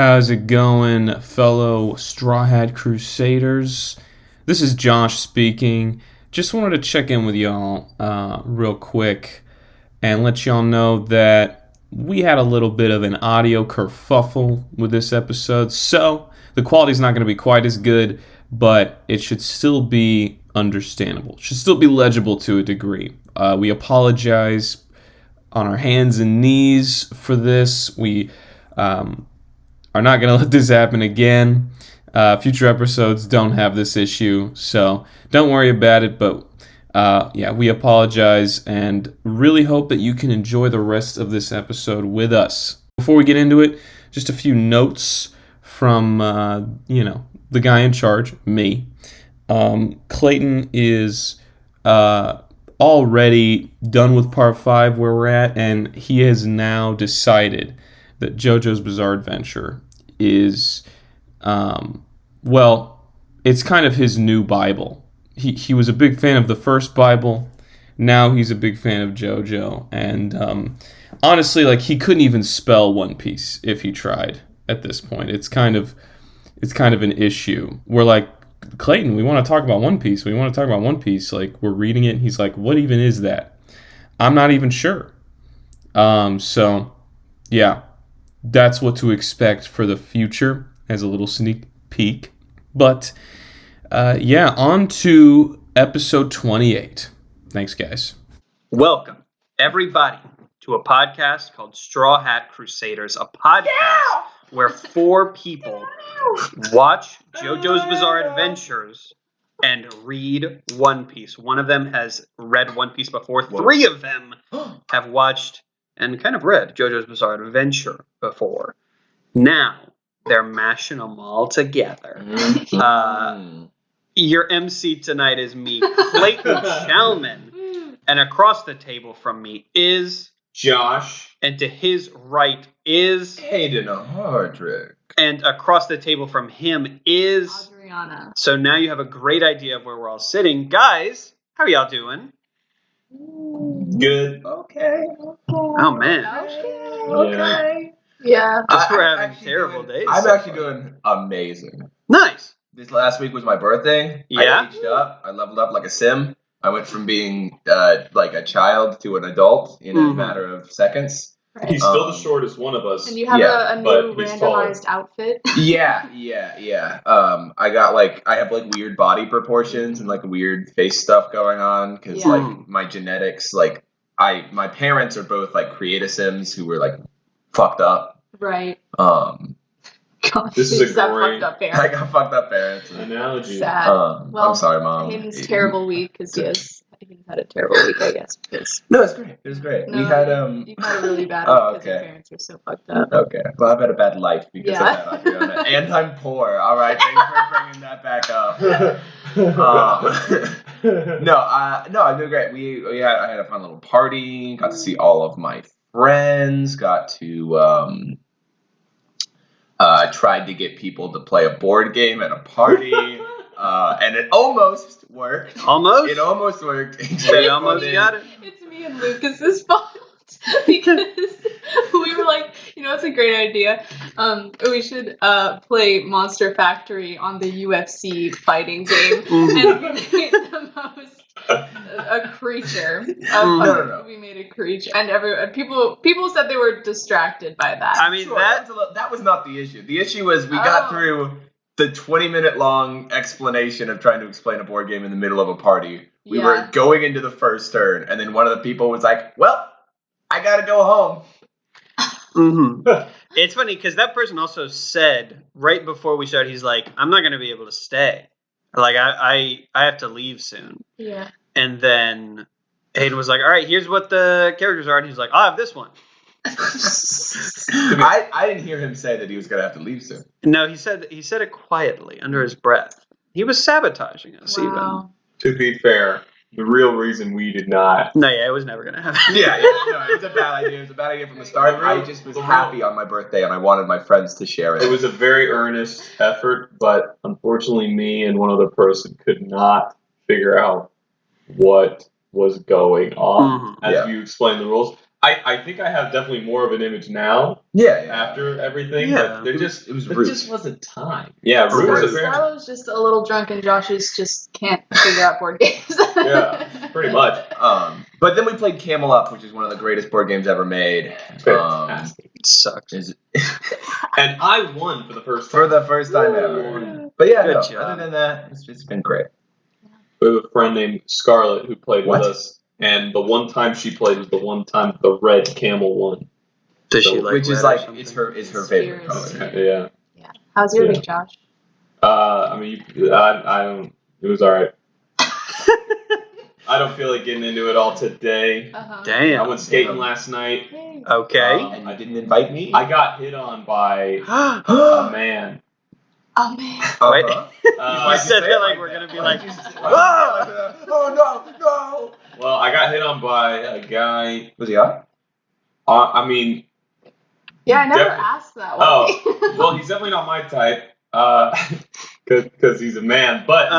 How's it going, fellow Straw Hat Crusaders? This is Josh speaking. Just wanted to check in with y'all real quick and let y'all know that we had a little bit of an audio kerfuffle with this episode, so the quality's not going to be quite as good, but it should still be understandable. It should still be legible to a degree. We apologize on our hands and knees for this. We are not going to let this happen again. Future episodes don't have this issue, so don't worry about it. But we apologize and really hope that you can enjoy the rest of this episode with us. Before we get into it, just a few notes from, the guy in charge, me. Clayton is already done with part 5 where we're at, and he has now decided that JoJo's Bizarre Adventure is, it's kind of his new Bible. He was a big fan of the first Bible. Now he's a big fan of JoJo. And honestly, he couldn't even spell One Piece if he tried at this point. It's kind of an issue. We're like, Clayton, we want to talk about One Piece. We're reading it, and he's like, what even is that? I'm not even sure. That's what to expect for the future as a little sneak peek. But, on to episode 28. Thanks, guys. Welcome, everybody, to a podcast called Straw Hat Crusaders, a podcast where 4 people watch JoJo's Bizarre Adventures and read One Piece. One of them has read One Piece before. 3 of them have watched and kind of read JoJo's Bizarre Adventure before. Now, they're mashing them all together. Your MC tonight is me, Clayton Chalman. And across the table from me is Josh. And to his right is Hayden Hardrick. And across the table from him is Adriana. So now you have a great idea of where we're all sitting. Guys, how are y'all doing? Good. Okay. Oh, man. Okay. Yeah. We're having terrible days. I'm actually doing amazing. Nice. This last week was my birthday. Yeah. I aged up. I leveled up like a sim. I went from being like a child to an adult in a matter of seconds. Right. He's still the shortest one of us. And you have a new randomized outfit. Yeah. I have weird body proportions and weird face stuff going on because my genetics, my parents are both create-a-sims who were fucked up. Right. Gosh, this is a great. I got fucked up parents. Analogy. Sad. I'm sorry, Mom. Hayden's terrible week because Hayden's had a terrible week, I guess. No, it's great. It was great. No, we had you had a really bad week because your parents are so fucked up. Okay. Well, I've had a bad life because of that, Adriana. And I'm poor. All right. Thanks for bringing that back up. No, I'm doing great. I had a fun little party. Got to see all of my friends. Got to tried to get people to play a board game at a party, and it almost worked. Almost? It almost worked. We almost got it. It's me and Lucas's fault because we were like, it's a great idea. We should play Monster Factory on the UFC fighting game, and we made the most a creature. No. We made a creature, and people said they were distracted by that. I mean, sure, that was not the issue. The issue was we got through the 20-minute long explanation of trying to explain a board game in the middle of a party. We were going into the first turn, and then one of the people was like, "Well, I gotta go home." Mm-hmm. It's funny because that person also said right before we started, he's like, "I'm not gonna be able to stay. I have to leave soon." Yeah. And then Hayden was like, "All right, here's what the characters are," and he's like, "I'll have this one." I didn't hear him say that he was gonna have to leave soon. No, he said it quietly under his breath. He was sabotaging us. Wow. To be fair, the real reason we did not. No, it was never gonna happen. No, it was a bad idea. It was a bad idea from the start. I just was happy on my birthday, and I wanted my friends to share it. It was a very earnest effort, but unfortunately, me and one other person could not figure out what was going on as you explained the rules. I think I have definitely more of an image now. Yeah. After everything, Yeah. but It was there rude. just wasn't time. Yeah, Rude. Rude was a very Scarlett's just a little drunk and Josh's just can't figure out board games. yeah, pretty much. But then we played Camel Up, which is one of the greatest board games ever made. Fantastic. It sucks. And I won for the first time. For the first time ever. But yeah, Good no, job. other than that, it's been great. We have a friend named Scarlett who played What? with us, and the one time she played was the one time the red camel won. Does she So- like Which is red or like something? it's her favorite color. Conspiracy. Yeah. How's your Yeah. week, Josh? I mean, I don't. It was all right. I don't feel like getting into it all today. Uh-huh. I Damn. went skating last night. Yay. Okay. And you didn't invite me? I got hit on by a Oh man. Oh man. Wait. Uh, You said that like we're gonna be like, oh no. well, I got hit on by a guy. Was he hot? I mean, Yeah, I never Definitely. asked that oh, one. well, he's definitely not my type. Because he's a man, but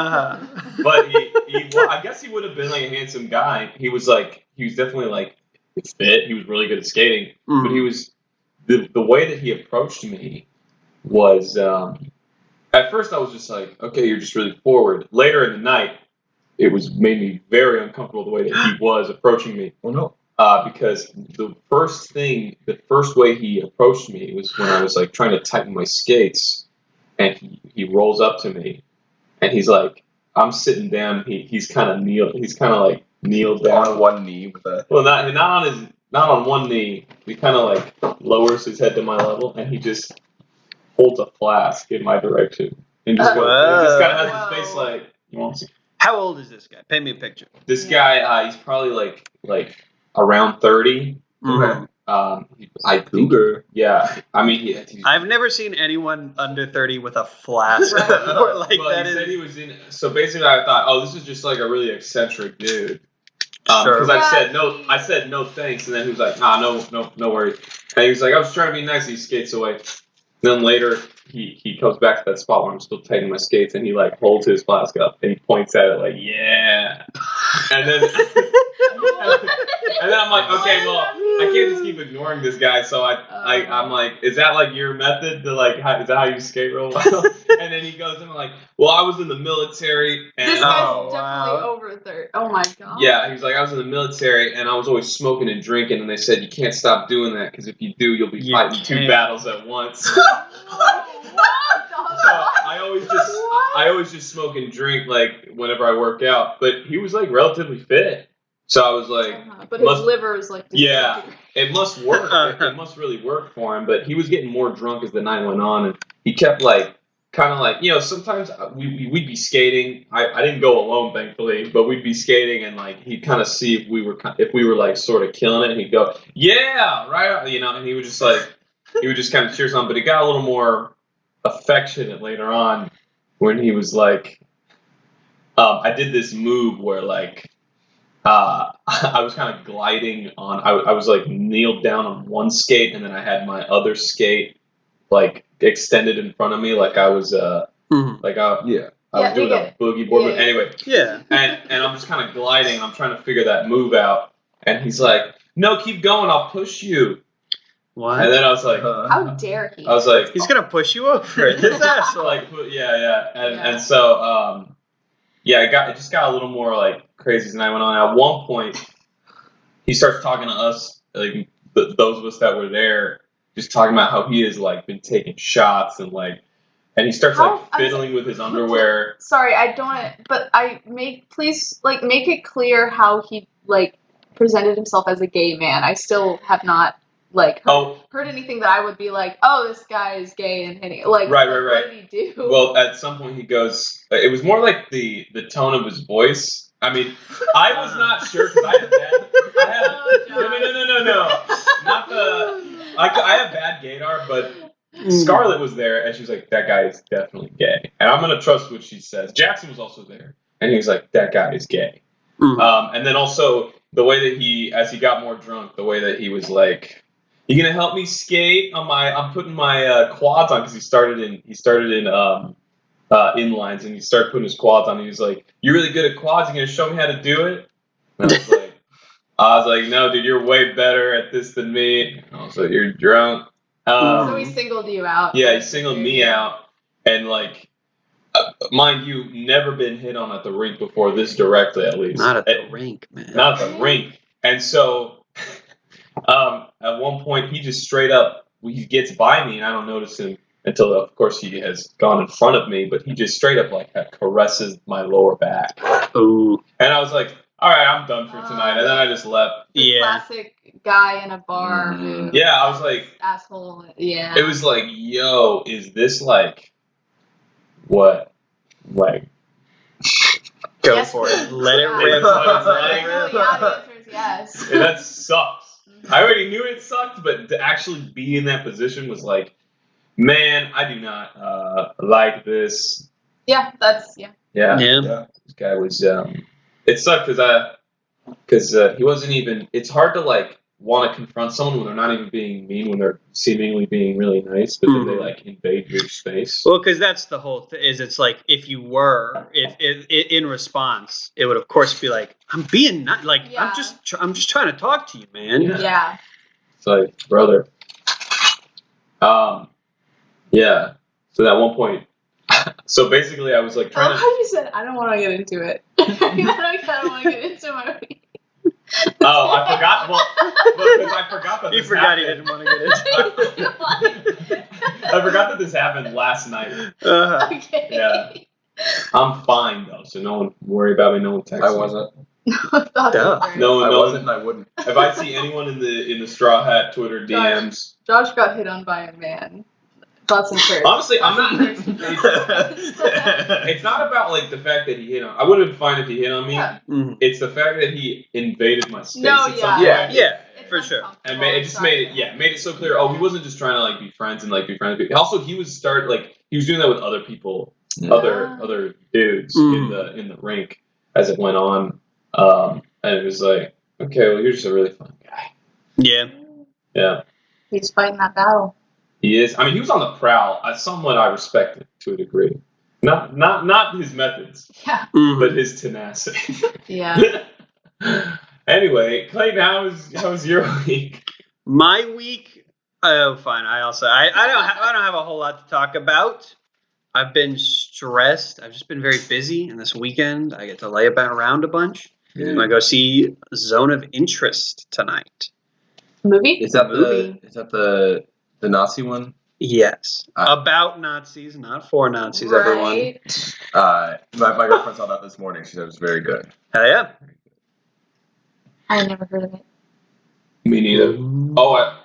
but well, I guess he would have been like a handsome guy. He was definitely like fit. He was really good at skating, but he was the way that he approached me was at first I was just like, okay, you're just really forward. Later in the night, it made me very uncomfortable the way that he was approaching me. Oh no. Because the first way he approached me was when I was like trying to tighten my skates, and he rolls up to me, and he's like, I'm sitting down. He's kind of like kneeled down On one knee with a. Well, not on one knee. He kind of like lowers his head to my level, and he just holds a flask in my direction, and just goes, and just kind of has his face like, you want to see? How old is this guy? Paint me a picture. This guy, he's probably like around 30. Mhm. I think, yeah. I mean, he's, I've never seen anyone under 30 with a flask. Right. Or like well, that he said is. he was in. So basically, I thought, oh, this is just like a really eccentric dude. Sure. Because I said no thanks, and then he was like, nah, no worries. And he was like, I was trying to be nice. He skates away. Then later, he comes back to that spot where I'm still tightening my skates, and he like holds his flask up and he points at it like, yeah. And then I'm like, okay, well, I can't just keep ignoring this guy. So I'm like, is that like your method to like, is that how you skate real well? And then he goes and I'm like, well, I was in the military. And This guy's Oh, definitely wow. over 30. Oh my god. yeah, he was like, I was in the military and I was always smoking and drinking, and they said you can't stop doing that because if you do, you'll be You fighting two can't. battles at once. What? So I always just smoke and drink like whenever I work out. But he was like relatively fit, so I was like, But his must- liver is like. yeah, it must work. It must really work for him. But he was getting more drunk as the night went on, and he kept like kind of like, you know, sometimes we'd be skating. I didn't go alone, thankfully, but we'd be skating, and like he'd kind of see if we were like sort of killing it, and he'd go, yeah, right, you know, and he would just kind of cheer us on. But it got a little more affectionate later on when he was like, I did this move where like I was kind of gliding on. I was like kneeled down on one skate, and then I had my other skate like extended in front of me, like I was like I was doing a boogie board. But anyway, Yeah. and I'm just kind of gliding. I'm trying to figure that move out, and he's like, "No, keep going. I'll push you." What? And then I was like, How dare he? I was like, He's gonna push you over. This asshole. like, and so it just got a little more like crazy as the night went on. At one point, he starts talking to us, like those of us that were there, just talking about how he has like been taking shots and he starts like fiddling with his underwear. Sorry, I don't. But please make it clear how he like presented himself as a gay man. I still have not heard anything that I would be like, oh, this guy is gay and hitting. Like, right. What did he do? Well, at some point he goes. It was more like the tone of his voice. I mean, I was not sure because I had no. Not the. I have bad gaydar, but Scarlett was there, and she was like, "That guy is definitely gay," and I'm gonna trust what she says. Jackson was also there, and he was like, "That guy is gay." Mm. And then also the way that as he got more drunk, the way that he was like, "You gonna help me skate on I'm putting my quads on," because he started in inlines, and he started putting his quads on. And he was like, "You're really good at quads. You gonna show me how to do it?" And I was like, I was like, no, dude, you're way better at this than me. Also, you're drunk. So he singled you out. Yeah, he singled me out. And, like, mind you, never been hit on at the rink before, this directly at least. Not at the rink, man. Not at the rink. And so, at one point, he just straight up, he gets by me, and I don't notice him until, of course, he has gone in front of me, but he just straight up, like, caresses my lower back. Ooh. And I was like, all right, I'm done for tonight. And then I just left. The classic guy in a bar. Yeah, I was like, asshole. Yeah. it was like, yo, is this like, what? Like, Go Yes, for please. it. Let it Yeah. rip. Yeah, the answer is yes. and that sucks. I already knew it sucked, but to actually be in that position was like, man, I do not like this. Yeah, that's Yeah. Yeah. This guy was, it sucked because he wasn't even, it's hard to like want to confront someone when they're not even being mean, when they're seemingly being really nice, but then they like invade your space. Well, because that's the whole thing. Is it's like if in response, it would of course be like, I'm being not like Yeah. I'm just trying to talk to you, man. Yeah. It's like, brother. Yeah. So at one point, so basically I was like I trying love to, how you said, I don't want to get into it. I don't want to get into my oh, I forgot, well, because I forgot that He this forgot he happened. didn't want to get into I forgot that this happened last night. it. Okay. Yeah. I'm fine though, so no one worry about me. No one text I me. wasn't. Thoughts Duh. and prayers. No, I no. wasn't, and I wouldn't. If I see anyone in the Straw Hat Twitter DMs, Josh got hit on by a man. Thoughts and prayers. honestly, I'm not. It's It's not about like the fact that he hit on. I would have been fine if he hit on me. Yeah. Mhm. It's the fact that he invaded my space. No, at yeah. some point. Yeah, It's for sure. And it just made it, made it so clear. Oh, he wasn't just trying to like be friends and like be friends with people. Also, he was he was doing that with other people, Yeah. other dudes Mm. in the rink as it went on. And it was like, okay, well, you're just a really fun guy. Yeah. Yeah, He's fighting that battle. he is. I mean, he was on the prowl. Somewhat I respect it to a degree. Not his methods, Yeah. Mhm. but his tenacity. Yeah. Anyway, Clayton, how was your week? My week. Oh, fine. I don't have a whole lot to talk about. I've been stressed. I've just been very busy, and this weekend I get to lay around a bunch. I'm gonna go see Zone of Interest tonight. Movie? Is that Movie. the Nazi one? Yes, about Nazis, not for Nazis. Everyone. Right. My girlfriend saw that this morning. She said it was very good. Hell yeah. I had never heard of it. Me neither. Oh,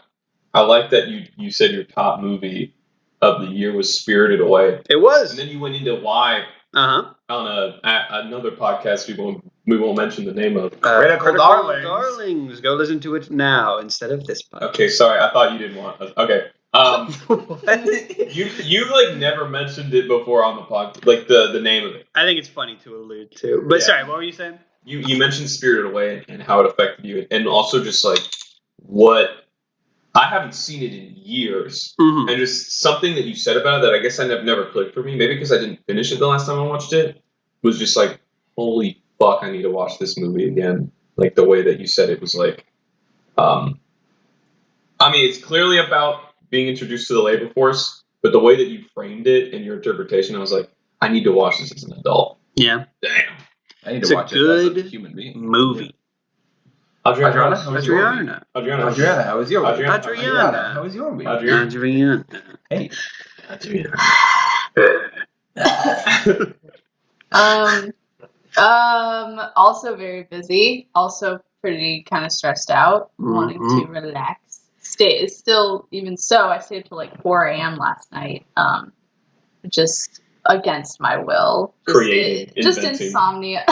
I like that you said your top movie of the year was Spirited Away, It was. and then you went into why Uh-huh. on another podcast we won't mention the name of. Critical Darlings. Darlings. Go listen to it now instead of this podcast. Okay, sorry, I thought you didn't want. Okay, What? you like never mentioned it before on the podcast, like the name of it. I think it's funny to allude to. But Yeah. sorry, what were you saying? You mentioned Spirited Away and how it affected you, and also just like what I haven't seen it in years, Mm-hmm. and just something that you said about it that I guess I never clicked for me. Maybe because I didn't finish it the last time I watched it, was just like, holy fuck, I need to watch this movie again. Like the way that you said it was like, I mean, it's clearly about being introduced to the labor force, but the way that you framed it and your interpretation, I was like, I need to watch this as an adult. Yeah. Damn. I need It's to a watch it as a good human being. movie. Adriana, How was your week? Adriana. Adriana, Adriana, how was your week? Adriana. Adriana. How was your week? Adriana. Hey. Also very busy. Also pretty kind of stressed out. Wanting to relax. Still, even so, I stayed till like 4 a.m. last night. Just against my will. Just inventing. insomnia.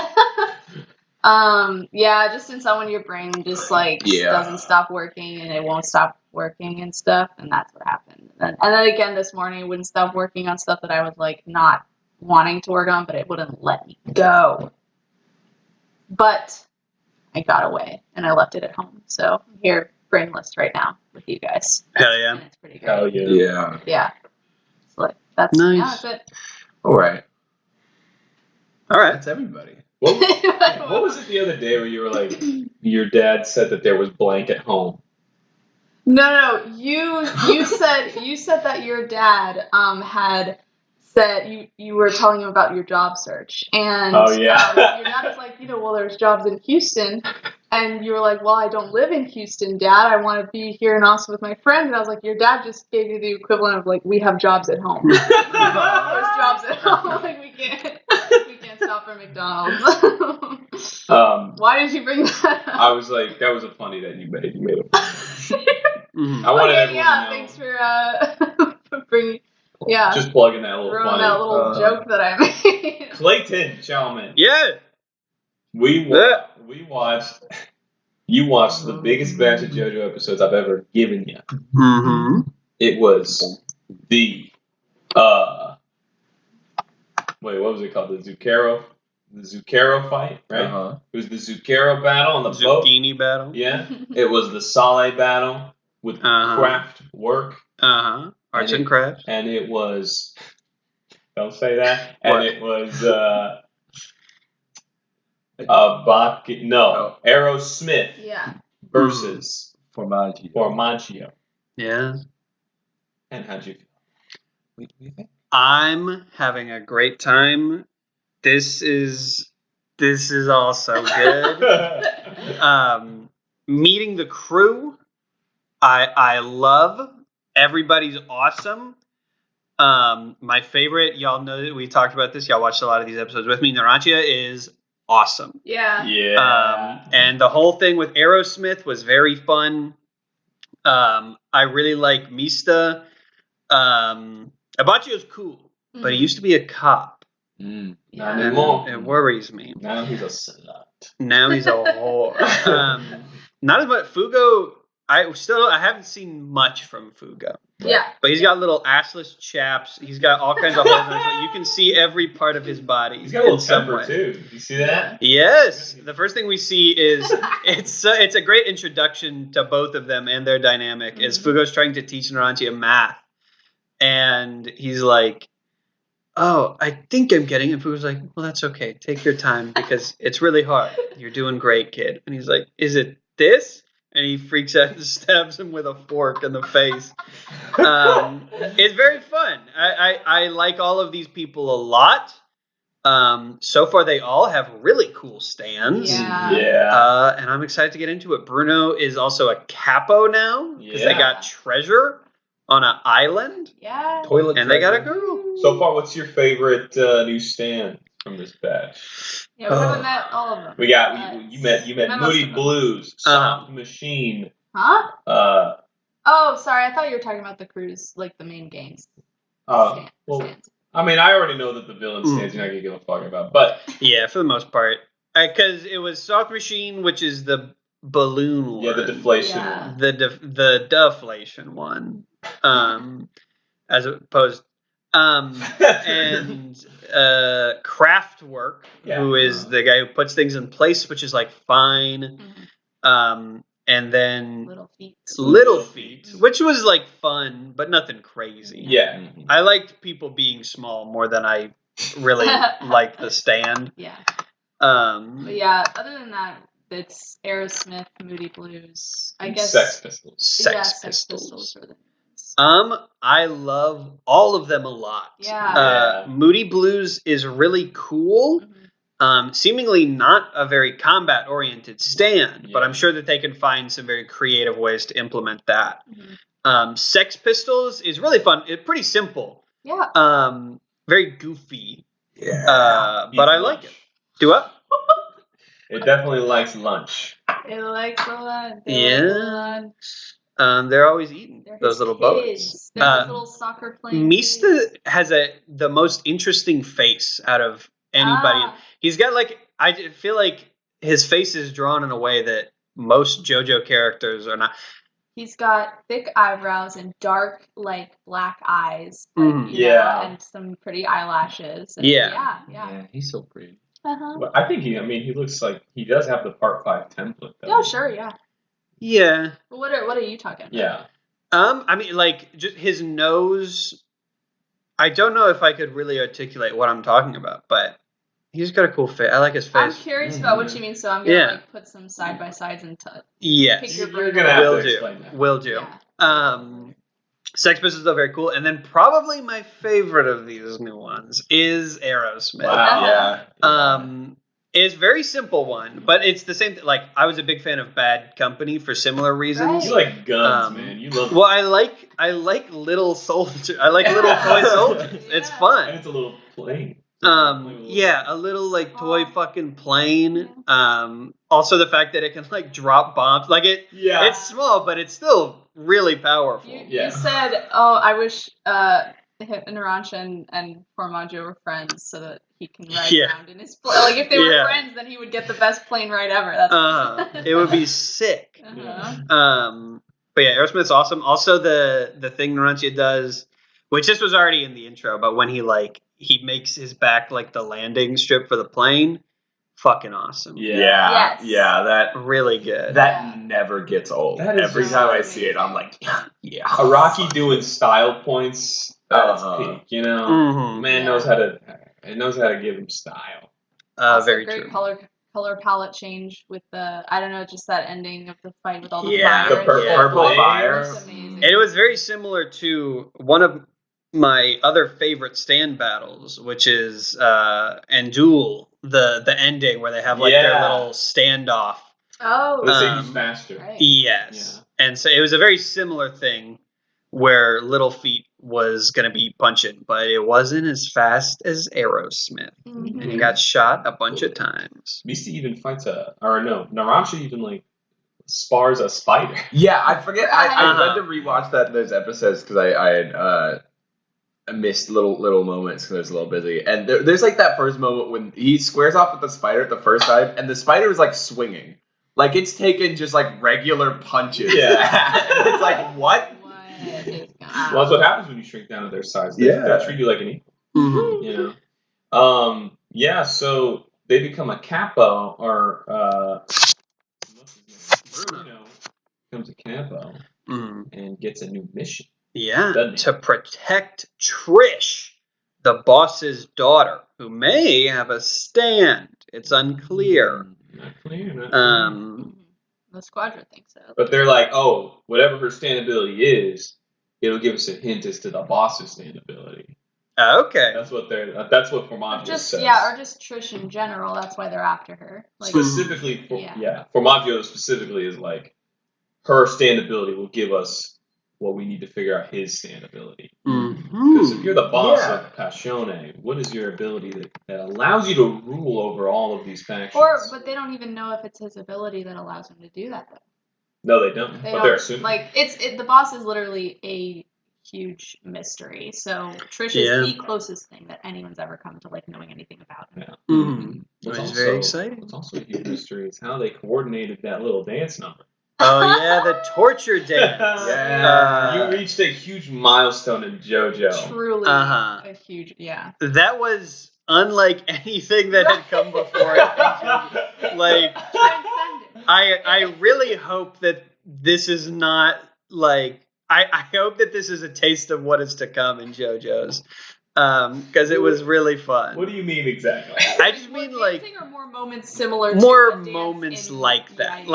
Yeah, just insomnia. Your brain just like doesn't stop working, and it won't stop working and stuff, and that's what happened. And then again this morning, it wouldn't stop working on stuff that I was like not wanting to work on, but it wouldn't let me go. But I got away, and I left it at home, so I'm here brainless right now with you guys. Hell yeah. And it's pretty great. Hell yeah. Yeah. Yeah. So like, that's Nice. yeah, that's it. All right. All right. That's everybody. What was it the other day where you were like, your dad said that there was blank at home? No. You said that your dad had said you were telling him about your job search, and your dad was like, well, there's jobs in Houston, and you were like, well, I don't live in Houston, Dad. I want to be here in Austin with my friends. And I was like, your dad just gave you the equivalent of like, we have jobs at home. There's jobs at home. Like we can't stop for McDonald's. Why did you bring that up? I was like, that was a funny that you made. You made it. Mhm. I wanted everyone to know. Thanks for bringing. Yeah. Just plugging that little Throwing funny. that little joke that I made. Clayton Chalman. Yeah. We watched. You watched the biggest batch of JoJo episodes I've ever given you. Mm-hmm. It was the wait, what was it called? The Zucchero fight, right? Uh-huh. It was the Zucchero battle on the boat. Zucchini battle. Yeah. It was the Sale battle with craft work. Arts and crafts. And it was. Don't say that. What? And it was Aerosmith Yeah. versus Formaggio. Yeah. And how'd you feel? What do you think? I'm having a great time. This is all so good. Meeting the crew, I love. Everybody's awesome. My favorite, y'all know that we talked about this. Y'all watched a lot of these episodes with me. Narancia is awesome. Yeah. Yeah. And the whole thing with Aerosmith was very fun. I really like Mista. Abacchio's cool, but he used to be a cop. Not Yeah. anymore. It worries me. Now he's a slut. Now he's a whore. Not as much Fugo. I haven't seen much from Fugo. Yeah. But he's got little assless chaps. He's got all kinds of holes in his face. You can see every part of his body. He's got a little in some temper way. too. You see that? Yes. The first thing we see is it's a great introduction to both of them and their dynamic. Is Fugo's trying to teach Narancia math, and he's like, "Oh, I think I'm getting it." And Fugo's like, "Well, that's okay. Take your time because it's really hard. You're doing great, kid." And he's like, "Is it this?" And he freaks out and stabs him with a fork in the face. It's very fun. I like all of these people a lot. So far, they all have really cool stands. Yeah. And I'm excited to get into it. Bruno is also a capo now because they got treasure on an island. Yeah. Toilet And they got a treasure. girl. So far, what's your favorite new stand from this batch? Yeah, we haven't met all of them. We got you met Met most Moody of them. Blues, Soft Machine. Huh? Uh Oh, sorry. I thought you were talking about the crews, like the main gangs. well, Stands. I mean, I already know that the villain stands you're not gonna give a fuck about, but Yeah, for the most part. Because it was Soft Machine, which is the balloon one. yeah, the deflation Yeah. one. The deflation one. As opposed and Kraftwerk, Yeah. who is the guy who puts things in place, which is like fine. And then Little feet. Little Feet, which was like fun, but nothing crazy. Yeah. I liked people being small more than I really liked the stand. Yeah. Um, But yeah, other than that, it's Aerosmith, Moody Blues. I guess. Sex Pistols. Sex Sex Pistols. Pistols were the names. I love all of them a lot. Yeah. Moody Blues is really cool. Seemingly not a very combat-oriented stand, but I'm sure that they can find some very creative ways to implement that. Sex Pistols is really fun. It's pretty simple. Yeah. Very goofy. Yeah. But I like it. Do what? It definitely likes lunch. It likes a lot. Yeah. They're always eating those little bullets. They're his little soccer playing. Mista has the most interesting face out of anybody. He's got I feel like his face is drawn in a way that most JoJo characters are not. He's got thick eyebrows and dark, black eyes. And some pretty eyelashes. And Yeah. Yeah, he's so pretty. Uh-huh. But I think he looks like he does have the part 5 template though. Oh, sure, yeah. Yeah. But what are you talking about? Yeah. I mean, just his nose. I don't know if I could really articulate what I'm talking about, but He's got a cool face. I like his I'm face. curious about what you mean, so I'm gonna Yeah. like put some side by sides and pick Yes. your You're brain. gonna have Will to do. explain that. Will do. Yeah. Sex Pistols are very cool, and then probably my favorite of these new ones is Aerosmith. Wow. Yeah. It's a very simple one, but it's the same. Like I was a big fan of Bad Company for similar reasons. You like guns, Um, man. You love. Well, I like little soldiers. I like little toy soldiers. It's Yeah. fun. And it's a little plain. Yeah, a little like toy fucking plane. Also the fact that it can like drop bombs. Like Yeah. it's small, but it's still really powerful. You said, "Oh, I wish Narancha and Formaggio were friends so that he can ride around in his plane. Like if they were friends, then he would get the best plane ride ever." That's It would be sick. Uh-huh. But yeah, Aerosmith's awesome. Also the thing Narancha does, which this was already in the intro, but when he makes his back like the landing strip for the plane, fucking awesome. Yeah. Yes. Yeah. That Really good. that never gets old. That is Every just time I amazing. see it, I'm like, yeah. A Rocky doing style points at its Uh-huh. peak. You know, Mhm. man knows how to. It knows how to give him style. Also, Very great true. color palette change with the just that ending of the fight with all the Yeah, fire. The purple It was fire. amazing. And it was very similar to one of my other favorite stand battles, which is Andul, the ending where they have like their little standoff. Oh, Let's say he's faster. right. Yes. And so it was a very similar thing where Little Feat was going to be punching, but it wasn't as fast as Aerosmith. Mhm. And he got shot a bunch of times. Misty even fights Narancha even like spars a spider. Yeah, I forget. I Uh-huh. had to rewatch those episodes because I had missed little moments because I was a little busy. And there's like that first moment when he squares off with the spider at the first time, and the spider is like swinging, like it's taking just like regular punches. Yeah. It's like what? What is going Well, that's what happens when you shrink down to their size. They treat you like an equal. Mm-hmm. You know. Yeah. So they become a capo, or Bruno becomes a capo and gets a new mission. Yeah, Doesn't he? to protect Trish, the boss's daughter, who may have a stand. It's unclear. Not clear. Not clear. The squadron thinks so. But they're like, oh, whatever her stand ability is, it'll give us a hint as to the boss's stand ability. Okay. That's what Formaggio says. Or just Trish in general. That's why they're after her. Like, Specifically, Formaggio specifically is like, her stand ability will give us what we need to figure out his stand ability. Because if you're the boss of Passione, what is your ability that allows you to rule over all of these factions? But they don't even know if it's his ability that allows him to do that, though. No, they don't. They're assuming. Like the boss is literally a huge mystery. So Trish is the closest thing that anyone's ever come to like knowing anything about him. Yeah. Which is very exciting. What's also a huge mystery is how they coordinated that little dance number. Oh yeah, the torture dance. You reached a huge milestone in JoJo. Truly a huge, That was unlike anything that had come before. Like, I really hope that this is not like. I hope that this is a taste of what is to come in JoJo's. Because it was really fun. What do you mean exactly? I just mean like more moments similar to more moments like that.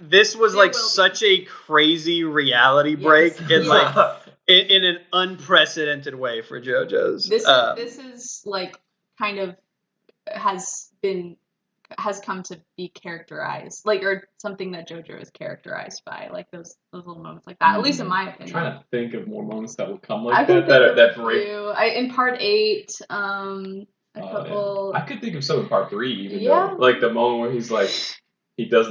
This was like such a crazy reality break in like in an unprecedented way for JoJo's. This is like kind of has come to be characterized, like, or something that JoJo is characterized by, like those little moments like that. At least in my opinion. I'm trying to think of more moments that will come like that break. In part 8, a couple. I could think of some in part 3, even though, like the moment where he's like, he does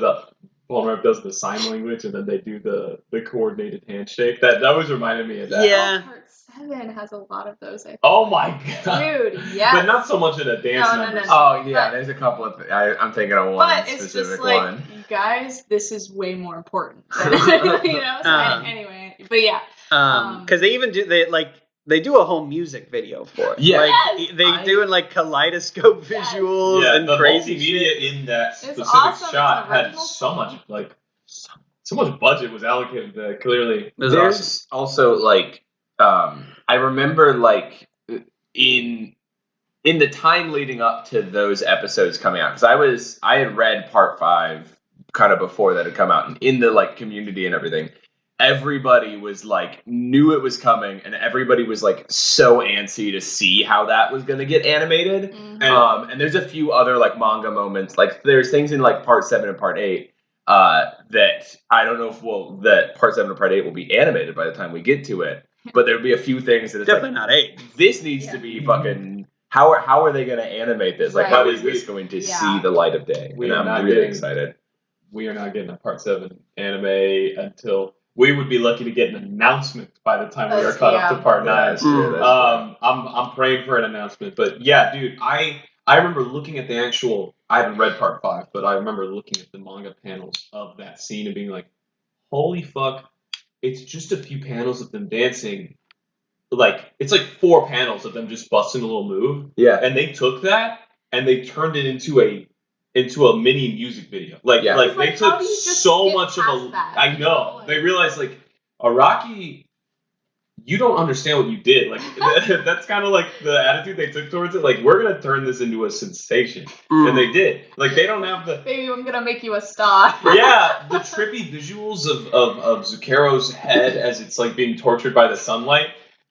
Polnareff does the sign language, and then they do the coordinated handshake. That always reminded me of that. Yeah. Part 7 has a lot of those. I think. Oh my god, dude! Yeah. But not so much in a dance number. No. Oh yeah, there's a couple of. I'm thinking of one but it's specific just like, one. guys, this is way more important. Anyway, but yeah. Because they even do they do a whole music video for it. Yeah. Like they doing like kaleidoscope visuals and the crazy multimedia shit. in that specific awesome. shot had so much so much budget was allocated to that, clearly. There's also like I remember like in in the time leading up to those episodes coming out, because I had read part 5 kind of before that had come out, and in the like community and everything, everybody was like knew it was coming, and everybody was like so antsy to see how that was going to get animated. And there's a few other like manga moments, like there's things in like part 7 and part 8 that I don't know if that part 7 and part 8 will be animated by the time we get to it, but there'll be a few things that it's Definitely like, not 8. this needs to be fucking. How are they going to animate this? Like, how is this going to see the light of day? We And are not I'm really getting- excited. We are not getting a part 7 anime until we would be lucky to get an announcement by the time we are caught up to part 9. That's true, that's I'm praying for an announcement, but yeah, dude, I remember looking at the actual. I haven't read part 5, but I remember looking at the manga panels of that scene and being like, "Holy fuck!" It's just a few panels of them dancing. Like it's like 4 panels of them just busting a little move. Yeah. And they took that and they turned it into a mini music video. Like Yeah. they Like, how took do you just so skip much of past a. that? I know. They realized like Araki, you don't understand what you did. Like that's kind of like the attitude they took towards it. Like we're gonna turn this into a sensation, and they did. Like they don't have the. Baby, I'm gonna make you a star. Yeah, the trippy visuals of Zucaro's head as it's like being tortured by the sunlight.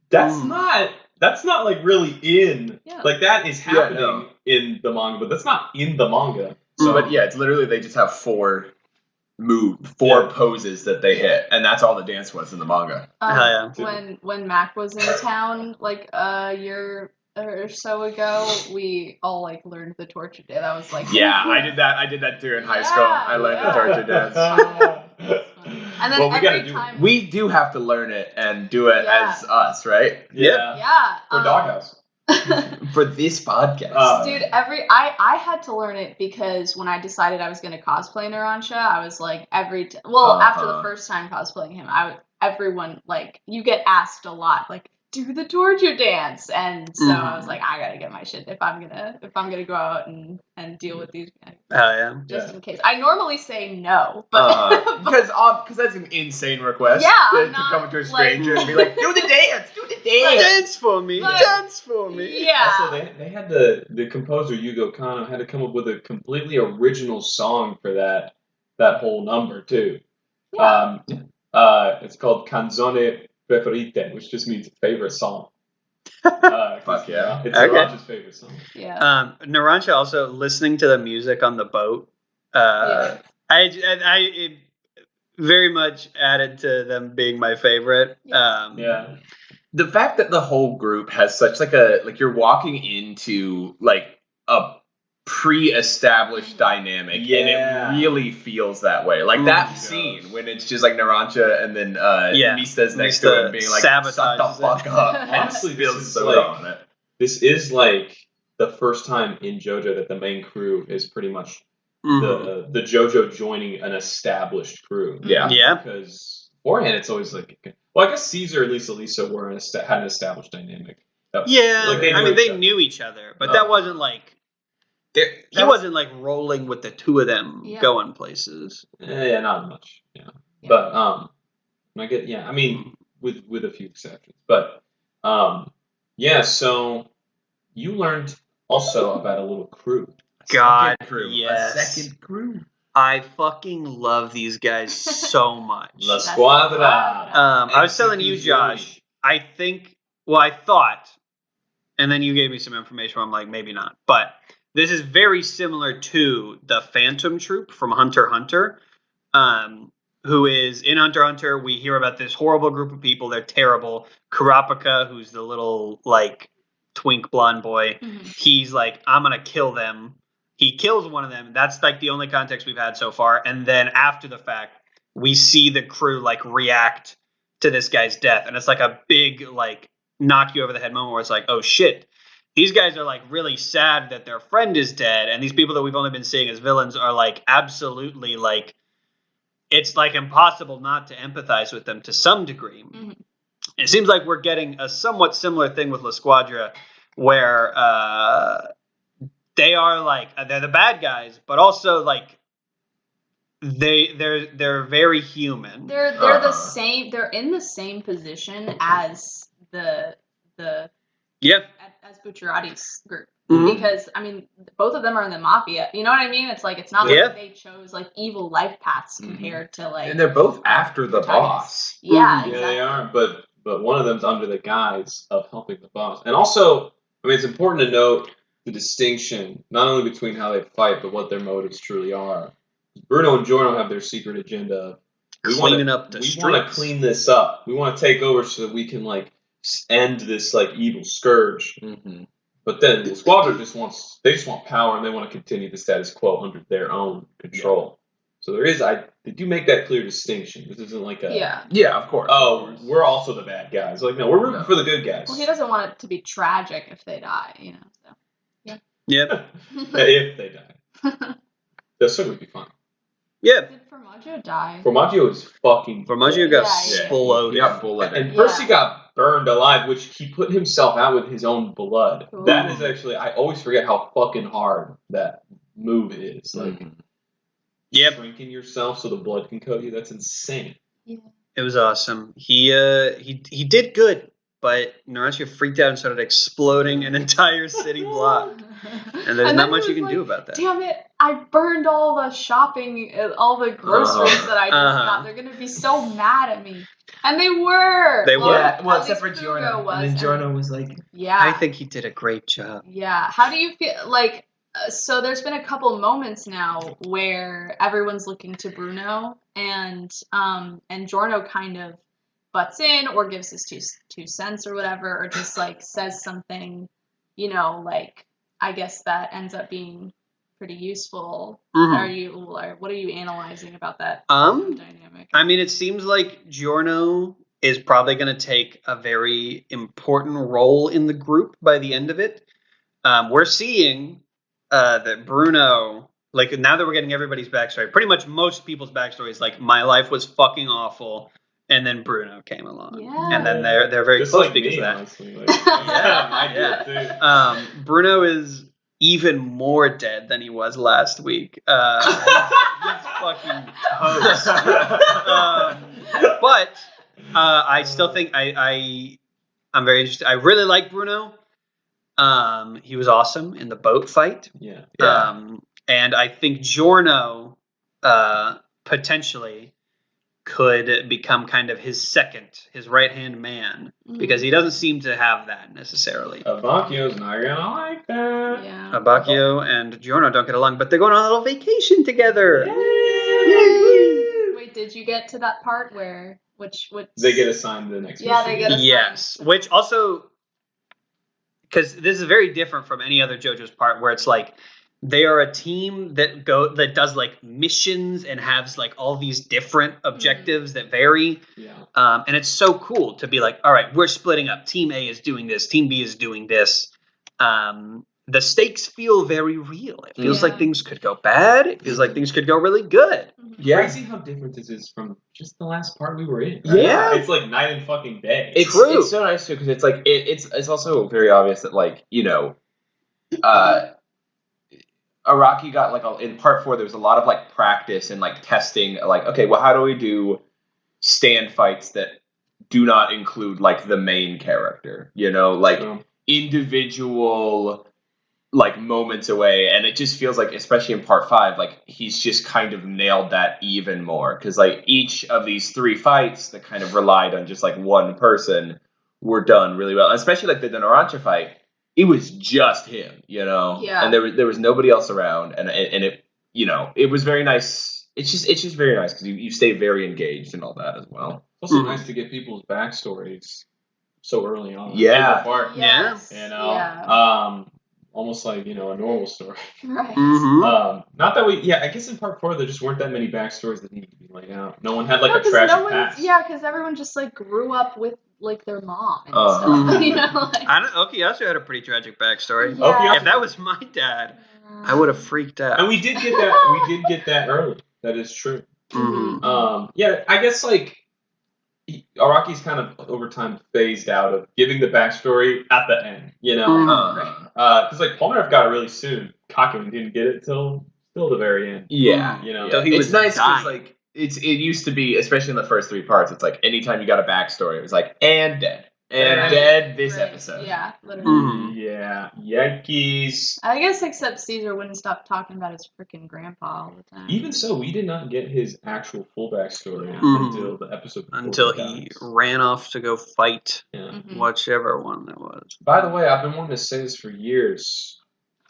That's not like really in like that is happening in the manga, but that's not in the manga. So But yeah, it's literally they just have 4 poses that they hit, and that's all the dance was in the manga. Hell yeah. When Mac was in town like a year or so ago, we all like learned the torture dance. That was like I did that too in high school. I learned the torture dance. And then Well, we gotta every do it. time We do have to learn it and do it as us, right? yeah For Doghouse. For this podcast. Dude, I had to learn it because when I decided I was going to cosplay Narancia, I was like after the first time cosplaying him, everyone like you get asked a lot like do the torture dance, and so I was like I got to get my shit if I'm gonna go out and deal with these guys. Hell yeah. Just in case. I normally say no, but Because that's an insane request. Yeah, to come to a stranger and be like, do the dance, Dance for me. But- Dance for me. yeah. Also, they had the composer Yugo Kanno had to come up with a completely original song for that whole number too. Yeah. It's called Canzone Preferite, which just means favorite song. Fuck yeah. It's Okay. Narancia's favorite song. Yeah. Narancia also listening to the music on the boat. It very much added to them being my favorite. Yeah. The fact that the whole group has such like you're walking into like a pre-established dynamic, and it really feels that way. Like that scene when it's just like Narancia and then Mista's next to him being like, "Shut the fuck up." Honestly, feels this is so like- on it. This is like the first time in JoJo that the main crew is pretty much the JoJo joining an established crew. Yeah. Yeah. Because beforehand it's always like, well, I guess Caesar and Lisa were had an established dynamic. Yeah. Like, they I knew mean, each they other. knew each other, but No. that wasn't like he wasn't like rolling with the two of them Yeah. going places. Yeah, not much. Yeah. Yeah. But I get I mean with a few exceptions. But yeah, so you learned also about a little crew. God, Second crew. yes. A second crew. I fucking love these guys so much. La Squadra. I was telling you, Josh, I thought, and then you gave me some information where I'm like, maybe not. But this is very similar to the Phantom Troop from Hunter x Hunter, who is in Hunter x Hunter. We hear about this horrible group of people. They're terrible. Kurapika, who's the little, like, twink blonde boy, he's like, I'm going to kill them. He kills one of them. That's, like, the only context we've had so far. And then after the fact, we see the crew, like, react to this guy's death. And it's, like, a big, like, knock you over the head moment where it's like, oh, shit. These guys are, like, really sad that their friend is dead. And these people that we've only been seeing as villains are, like, absolutely, like, it's, like, impossible not to empathize with them to some degree. Mhm. It seems like we're getting a somewhat similar thing with La Squadra where they are, like, they're the bad guys, but also, like, they're very human. They're the same. They're in the same position as the Yeah. as Bucciarati's group. Mhm. Because, I mean, both of them are in the mafia. You know what I mean? It's like, it's not Yeah. like they chose, like, evil life paths compared to, like... And they're both after the boss. Yeah, Mhm. exactly. Yeah, they are, but one of them's under the guise of helping the boss. And also, I mean, it's important to note the distinction, not only between how they fight, but what their motives truly are. Bruno and Giorno have their secret agenda. Cleaning up the We streets. want to clean this up. We want to take over so that we can, like, end this, like, evil scourge. Mm-hmm. But then the squadron just want power, and they want to continue the status quo under their own control. So they do make that clear distinction. This isn't like a, Yeah, of course. oh, we're also the bad guys. Like, no, we're rooting for the good guys. Well, he doesn't want it to be tragic if they die, you know, so... Yep. If they die. They'll certainly be fine. Yeah. Did Formaggio die? Formaggio is fucking Formaggio dead. got Yeah. exploded. He got bulleted. And first Yeah. he got burned alive, which he put himself out with his own blood. Ooh. That is actually, I always forget how fucking hard that move is. Like, Yep. shrinking yourself so the blood can coat you, that's insane. It was awesome. He did good, but Narantia freaked out and started exploding an entire city block. And there's And not then much he you can was do like, about that. Damn it, I burned all the shopping, all the groceries that I just Uh-huh. got. They're going to be so mad at me. And they were. They were. Yeah, well, at except for least Giorno. Fugo was, And then Giorno was like, Yeah. I think he did a great job. Yeah. How do you feel like so there's been a couple moments now where everyone's looking to Bruno and Giorno kind of butts in or gives his two cents or whatever, or just like says something, you know, like I guess that ends up being pretty useful. Mhm. What are you analyzing about that dynamic? I mean, it seems like Giorno is probably going to take a very important role in the group by the end of it. We're seeing that Bruno, like now that we're getting everybody's backstory, pretty much most people's backstory is like, my life was fucking awful, and then Bruno came along, Yeah. and then they're very Just close like because me, of that. honestly. Like, I do too. Bruno is even more dead than he was last week. He's fucking toast. But I still think I'm very interested. I really like Bruno. He was awesome in the boat fight. Yeah. And I think Giorno potentially could become kind of his right-hand man, because he doesn't seem to have that necessarily. Abacchio's not gonna like that. Yeah. Abacchio and Giorno don't get along, but they're going on a little vacation together. Wait, did you get to that part where which They get assigned the next Yeah, mission. they get assigned. Yes, which also, because this is very different from any other JoJo's part, where it's like they are a team that does like missions and has like all these different objectives that vary. Yeah. And it's so cool to be like, all right, we're splitting up. Team A is doing this. Team B is doing this. The stakes feel very real. It feels like things could go bad. It feels like things could go really good. yeah. Crazy how different this is from just the last part we were in. Yeah. It's like night and fucking day. It's so nice too, because it's like it's also very obvious that, like, you know, Araki got like in part 4 there was a lot of like practice and like testing, like, okay, well, how do we do stand fights that do not include like the main character, you know, like individual like moments away, and it just feels like, especially in part 5, like he's just kind of nailed that even more, because like each of these 3 fights that kind of relied on just like one person were done really well, especially like the Narancha fight. It was just him, you know, Yeah. and there was nobody else around, and it, you know, it was very nice. It's just very nice because you stay very engaged and all that as well. It's also nice to get people's backstories so early on. Yeah. Favorite part, Yes. you know, Yeah. almost like, you know, a normal story. Right. Mm-hmm. Not that I guess in part 4 there just weren't that many backstories that needed to be laid out. No one had like No, a 'cause tragic no one's- past. Yeah, because everyone just like grew up with like their mom and Uh-huh. stuff. You know, like. Okuyasu had a pretty tragic backstory. Yeah. Okuyasu- If that was my dad, I would have freaked out. And we did get that. We did get that early. That is true. Mhm. Yeah, I guess like Araki's kind of over time phased out of giving the backstory at the end. You know, because like Polnareff got it really soon. Kakuin didn't get it till the very end. Yeah, You know, So he it's was nice because dying. like it used to be, especially in the first 3 parts, it's like anytime you got a backstory, it was like and dead And dead this episode. Yeah, literally. Mhm. Yeah, Yankees. I guess except Caesar wouldn't stop talking about his freaking grandpa all the time. Even so, we did not get his actual full backstory Yeah. until the episode before Until he dies. ran off to go fight Yeah. Mhm. whichever one that was. By the way, I've been wanting to say this for years,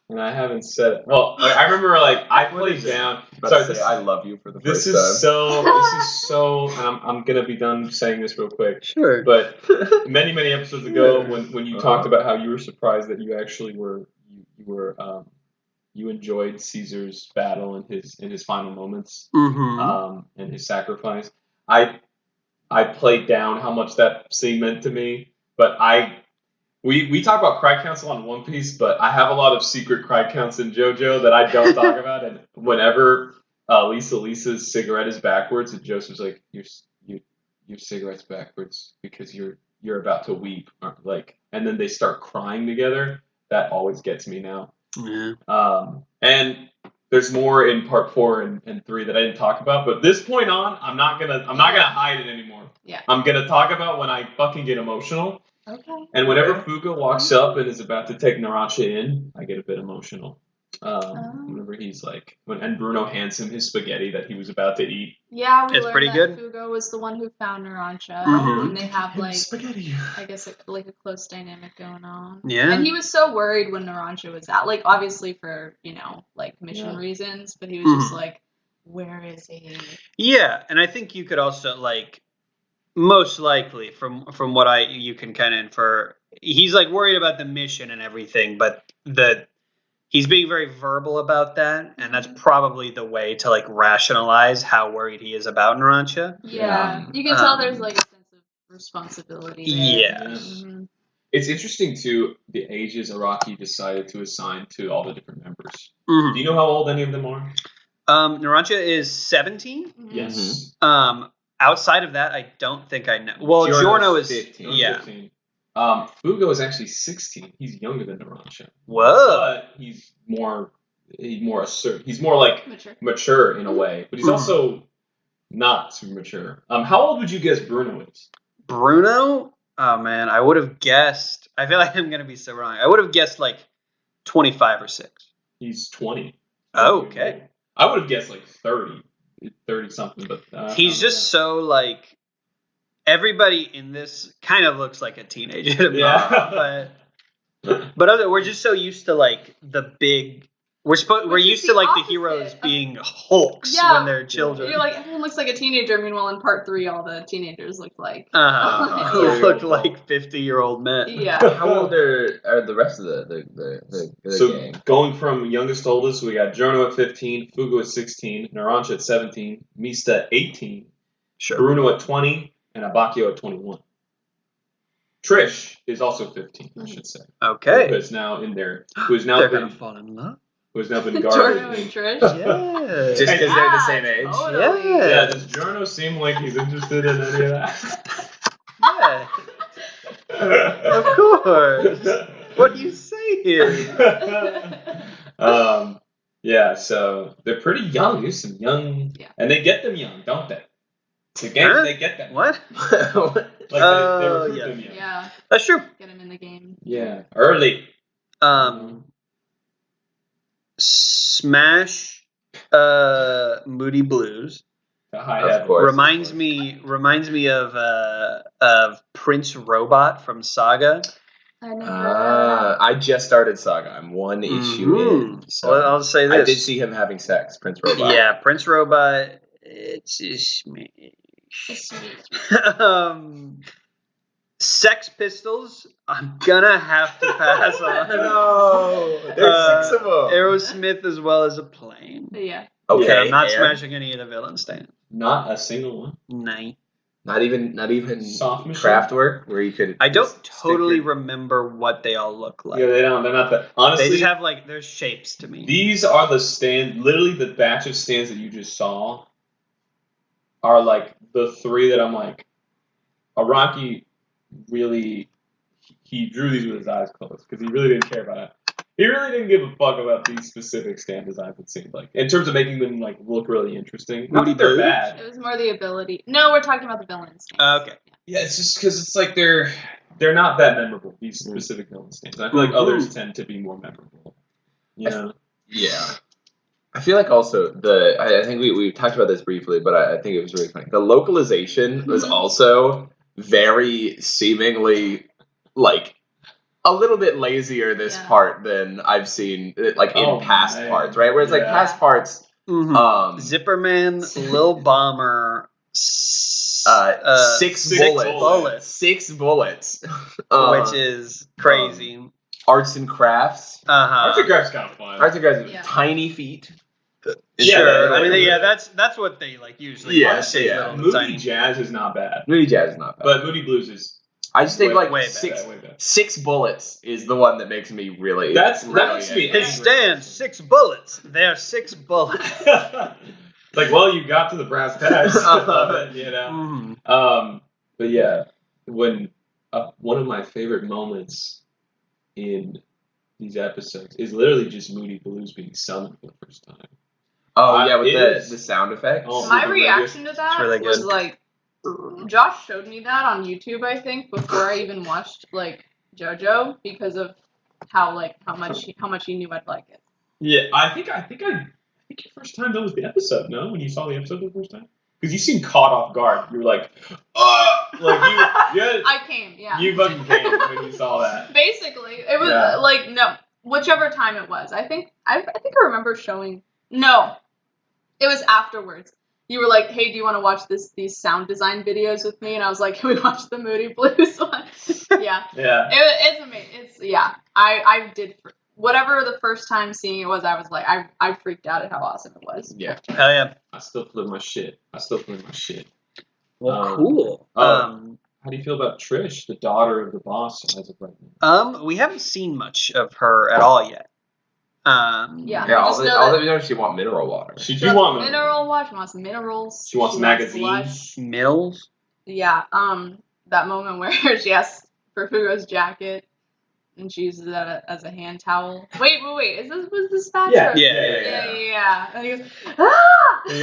and I haven't said it. Well, I remember I played down. Sorry, Say, I love you for the this first is time. so. This is so. And I'm gonna be done saying this real quick. Sure. But many episodes ago, when you Uh-huh. talked about how you were surprised that you actually you enjoyed Caesar's battle and his final moments. Mm-hmm. And his sacrifice. I played down how much that scene meant to me, but we talk about cry counts on One Piece, but I have a lot of secret cry counts in JoJo that I don't talk about. And whenever Lisa's cigarette is backwards, and Joseph's like, your cigarette's backwards because you're about to weep, and then they start crying together. That always gets me now. Yeah. And there's more in part 4 and 3 that I didn't talk about, but this point on, I'm not gonna hide it anymore. Yeah. I'm gonna talk about when I fucking get emotional. Okay. And whenever Fuga walks up and is about to take Narancia in, I get a bit emotional. Whenever he's like, and Bruno hands him his spaghetti that he was about to eat. Yeah, we It's learned pretty that good. Fugo was the one who found Narancia, Mhm. and they have Spaghetti. I guess like a close dynamic going on. Yeah. And he was so worried when Narancia was out, obviously for mission reasons, but he was just like, "Where is he?" Yeah, and I think you could also most likely from what you can kind of infer, he's worried about the mission and everything, but he's being very verbal about that, and that's probably the way to rationalize how worried he is about Narancia. Yeah, you can tell there's a sense of responsibility there. Yeah. Mhm. It's interesting too the ages Araki decided to assign to all the different members. Mhm. Do you know how old any of them are? Narancia is 17. Mhm. Yes. Outside of that, I don't think I know. Well, Giorno is 15. Yeah. 15. Fugo is actually 16. He's younger than Narancia. Whoa. But he's more assertive. He's more mature in a way, but he's also not super mature. How old would you guess Bruno is? Bruno? Oh man, I would have guessed. I feel like I'm gonna be so wrong. I would have guessed 25 or 6. He's 20. Okay. I would have guessed 30 something, but He's just so everybody in this kind of looks like a teenager to me. Yeah. but we're just so used to the big. We're used to the opposite heroes of- being hulks Yeah, when they're children. You're everyone looks like a teenager. Meanwhile, in part 3, all the teenagers look like. Who look like 50-year-old men. Yeah. How old are the rest of the So gang? going from youngest to oldest, we got Giorno at 15, Fugo at 16, Narancia at 17, Mista at 18, Sure. Bruno at 20, and Abakio at 21. Trish is also 15, I should say. Okay. Who is now in there? Who has now They're been gonna fall in love. guarded? Giorno and Trish. Yeah. Just because they're the same age? Totally. Yeah. Does Giorno seem like he's interested in any of that? Yeah. Of course. What do you say here? Yeah, so they're pretty young. There's some young, and they get them young, don't they? The game, Huh? they get them. What? They Oh, recruit yeah. them young. Yeah. That's true. Get him in the game. Yeah, early. Smash Moody Blues The high Of heaven. course. reminds me of Prince Robot from Saga. I never. I just started Saga. I'm one issue in. So Well, I'll say this. I did see him having sex, Prince Robot. Yeah, Prince Robot. It's just me. Sex Pistols. I'm gonna have to pass on. No, there's 6 of them. Aerosmith as well as a plane. Yeah. Okay, Yeah, I'm not and smashing any of the villain stands. Not a single one. Nay. Not even Soft machine? craft work where you could. I don't just stick totally your- remember what they all look like. Yeah, they don't. They're not that. They Honestly, just have there's shapes to me. these are the literally the batch of stands that you just saw are the 3 that I'm Araki really, he drew these with his eyes closed because he really didn't care about it. He really didn't give a fuck about these specific stand designs, it seemed like. In terms of making them look really interesting. Not that they're Moody bad. It was more the ability. No, we're talking about the villains. Okay. Yeah, it's just because it's they're, they're not that memorable. These specific villain stands. I feel like others tend to be more memorable. You know? Yeah. I feel like also I think we talked about this briefly, but I think it was really funny. The localization was also very seemingly like a little bit lazier this part than I've seen like in past parts, right? Whereas like past parts, Zipperman, Lil Bomber, 6 bullets. 6 bullets. Which is crazy. Arts and crafts. Arts and crafts kind of fun. Arts and crafts, tiny feet. Sure. I mean, that's what they like usually. Moody Jazz is not bad. Moody Jazz is not bad. But Moody Blues is. I just think way 6 bullets is the one that makes me really. That makes me. His stand 6 bullets. They're 6 bullets. It's like, well, you got to the brass tacks, you know. But yeah, when one of my favorite moments in these episodes is literally just Moody Blues being summoned for the first time. Oh yeah, with the sound effects. My reaction to that really was like, Josh showed me that on YouTube, I think, before I even watched like JoJo, because of how much he knew I'd like it. Yeah, I think your first time that was the episode. No, when you saw the episode for the first time, because you seemed caught off guard. You were like, I came, yeah. You fucking came when you saw that. Basically, it was like no, whichever time it was. I think I remember showing. No, it was afterwards. You were like, "Hey, do you want to watch these sound design videos with me?" And I was like, "Can we watch the Moody Blues one?" Yeah. It's amazing. I did whatever the first time seeing it was. I was like, I freaked out at how awesome it was. Yeah. Hell yeah. I still flip my shit. Well, cool. How do you feel about Trish, the daughter of the boss, as of right now? We haven't seen much of her at all yet. All that we know is she wants mineral water. She wants mineral water. She wants minerals. She wants magazines. Mills. Yeah. That moment where she asks for Fugo's jacket and she uses that as a hand towel. Wait. Was this bad? Yeah. And he goes, ah! He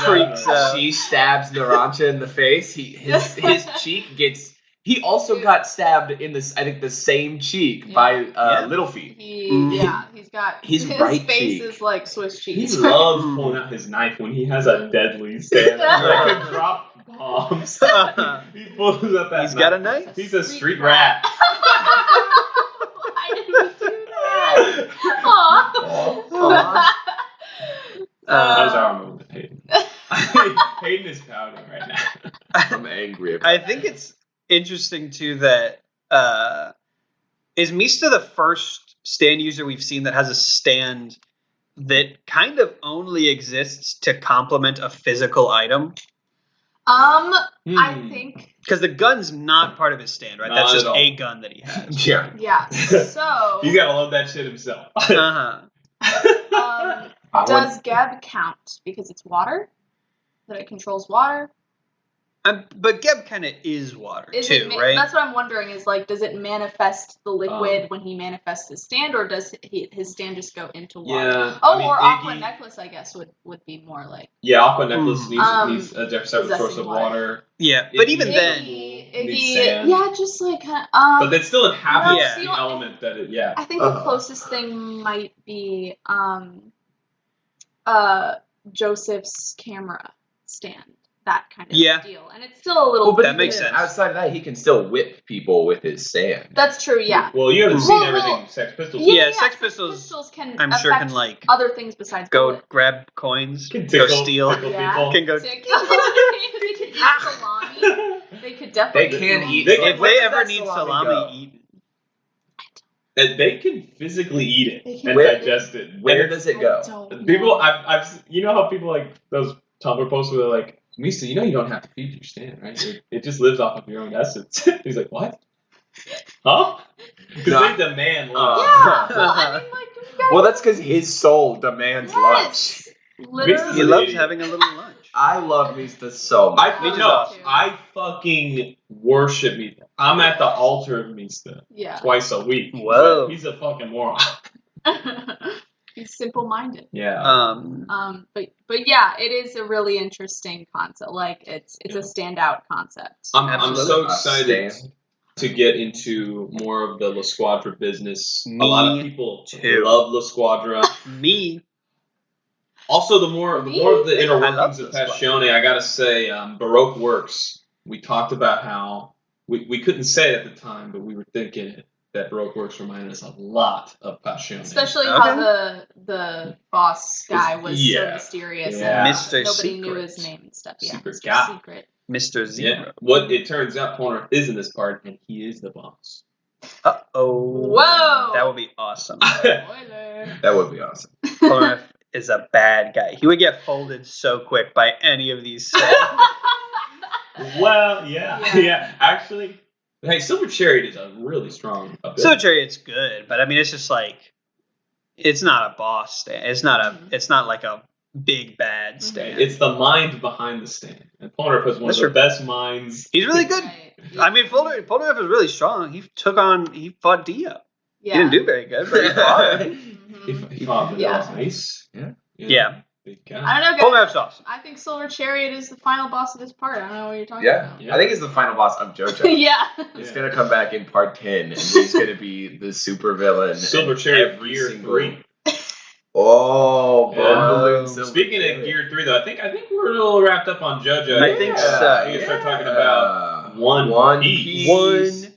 freaks out. She stabs Narancia in the face. His cheek gets. He also got stabbed in this. I think the same cheek by Little Feet. He's got his right face cheek. is like Swiss cheese. He loves pulling out his knife when he has a deadly stand. Like can drop bombs. He pulls out that. He's got a knife. He's a street rat. Why did he do that? Aww. That was our moment, Hayden. Hayden is pouting right now. I'm angry. I think it's interesting too that is Mista the first stand user we've seen that has a stand that kind of only exists to complement a physical item? I think because the gun's not part of his stand, right? That's just a gun that he has. Yeah. So he's got to load that shit himself. Does Geb count because it's water? That it controls water? But Geb kind of is water too, right? That's what I'm wondering. Is like, does it manifest the liquid when he manifests his stand, or does his stand just go into water? Yeah. Or Aqua Necklace, I guess would be more like. Yeah, Aqua Necklace needs a separate source of water. Yeah, but even then, Iggy, just like. But that's still a happy element that it. Yeah. I think the closest thing might be Joseph's camera stand. That kind of deal, and it's still a little. But that makes sense. Outside of that, he can still whip people with his stand. That's true. Yeah. Well, you haven't seen everything. Sex Pistols. Yeah, Sex Pistols can. I'm sure can like other things besides go grab coins, go steal, can go. They could eat salami. They could definitely. They can eat. If they ever need salami eaten. And they can physically eat it and digest it. Where does it go? People, I've you know how people like those Tumblr posts where they're like, Misa, you know you don't have to feed your stand, right? It just lives off of your own essence. He's like, what? Huh? Because they demand lunch. Well, that's because his soul demands lunch. Literally. He loves having a little lunch. I love Mista so much. I fucking worship Mista. I'm at the altar of Mista twice a week. Whoa. He's a fucking moron. He's simple-minded. Yeah. But yeah, it is a really interesting concept. Like it's a standout concept. I'm Absolutely. so excited to get into more of the La Squadra business. A lot of people too. love La Squadra. Me. Also, the more of the inner I love workings of La Squadra. Passione, I gotta say, Baroque Works. We talked about how we couldn't say it at the time, but we were thinking it. That Baroque Works reminded us a lot of Passione. Especially Okay. how the boss guy was so Yeah. mysterious Yeah. and Mr. nobody knew Secret. his name and stuff. Yeah, Secret Mr. guy. Secret. Mr. Zero. Yeah. What it turns out, Polnareff is in this part, and he is the boss. Uh-oh. Whoa. That would be awesome. Spoiler. That would be awesome. Polnareff is a bad guy. He would get folded so quick by any of these sets. Well, yeah. Actually, hey, Silver Chariot is a really strong ability. So Chariot's good, but I mean, it's just like, it's not a boss stand. It's not like a big bad stand. It's the mind behind the stand. And Polnareff is one That's of the true. best minds. He's really good. Right. I mean, Polnareff is really strong. He fought Dio. Yeah. He didn't do very good, but he fought him. Mhm. He fought Yeah. Nice. Yeah. Big guy. I don't know, guys. Polnareff's awesome. I think Silver Chariot is the final boss of this part. I don't know what you're talking Yeah. about. Yeah. I think it's the final boss of JoJo. Yeah. It's gonna come back in part 10, and he's gonna be the super villain. Silver in Chariot every Gear single- 3. Oh, Yeah. Balloon Silver Speaking of Chariot. Gear 3, though, I think we're a little wrapped up on JoJo. I think so. We can start talking about One Piece. One.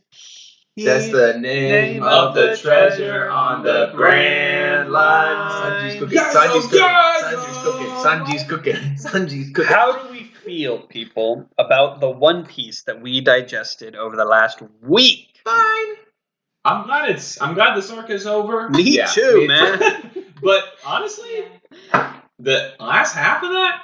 That's the name of the treasure on the grand line. Sanji's cooking. Sanji's cooking. Sanji's cooking. Sanji's cooking. How do we feel, people, about the One Piece that we digested over the last week? Fine. I'm glad this arc is over. Me Yeah, too, me man. But honestly, the last half of that,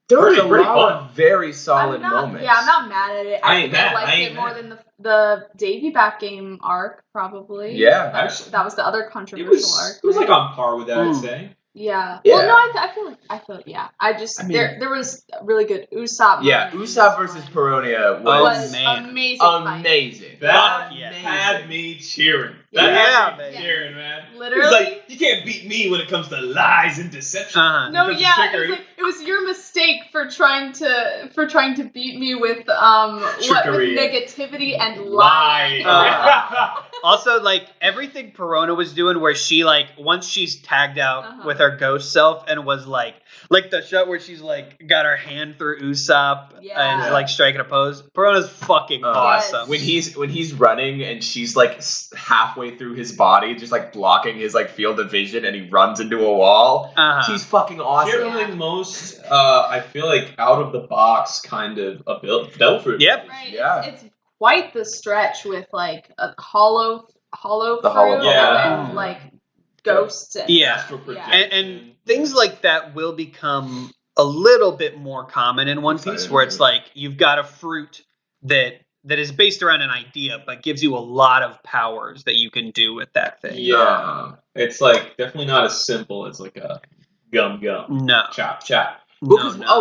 There was a Pretty lot fun. of very solid I'm not, moments. Yeah, I'm not mad at it. I I ain't think I mad. liked I it ain't more mad. than the Davy back game arc, probably. Yeah, actually. That was the other It controversial arc. was like right? on par with that, I'd say. Yeah. Yeah. Well, no, I feel like yeah. I I mean- there was really good Usopp. Yeah, moment in Usopp this versus one. Peronia Oh, was was man. amazing. Fight. amazing. That yeah. had me cheering. Yeah. That Yeah, had me man. cheering, man. Literally. It's like, you can't beat me when it comes to lies and deception. Uh-huh. No, Because of yeah, trickery. it was your mistake for trying to beat me with with Trickery. negativity and lying. Also, like, everything Perona was doing where she, like, once she's tagged out Uh-huh. with her ghost self and was, like the shot where she's, like, got her hand through Usopp Yeah. and, like, striking a pose. Perona's fucking awesome. When he's running and she's like halfway through his body, just like blocking his like field of vision, and he runs into a wall. Uh-huh. She's fucking awesome. Generally, most, I feel like, out of the box kind of Devil Fruit. Yep. Right. Yeah. It's quite the stretch with like a hollow The fruit hollow- Yeah. and then like ghosts and Yeah. Astral Yeah. projection. And things like that will become a little bit more common in One Piece, where it's like you've got a fruit that is based around an idea, but gives you a lot of powers that you can do with that thing. Yeah. It's like definitely not as simple as like a gum. No. Chop. Because No. a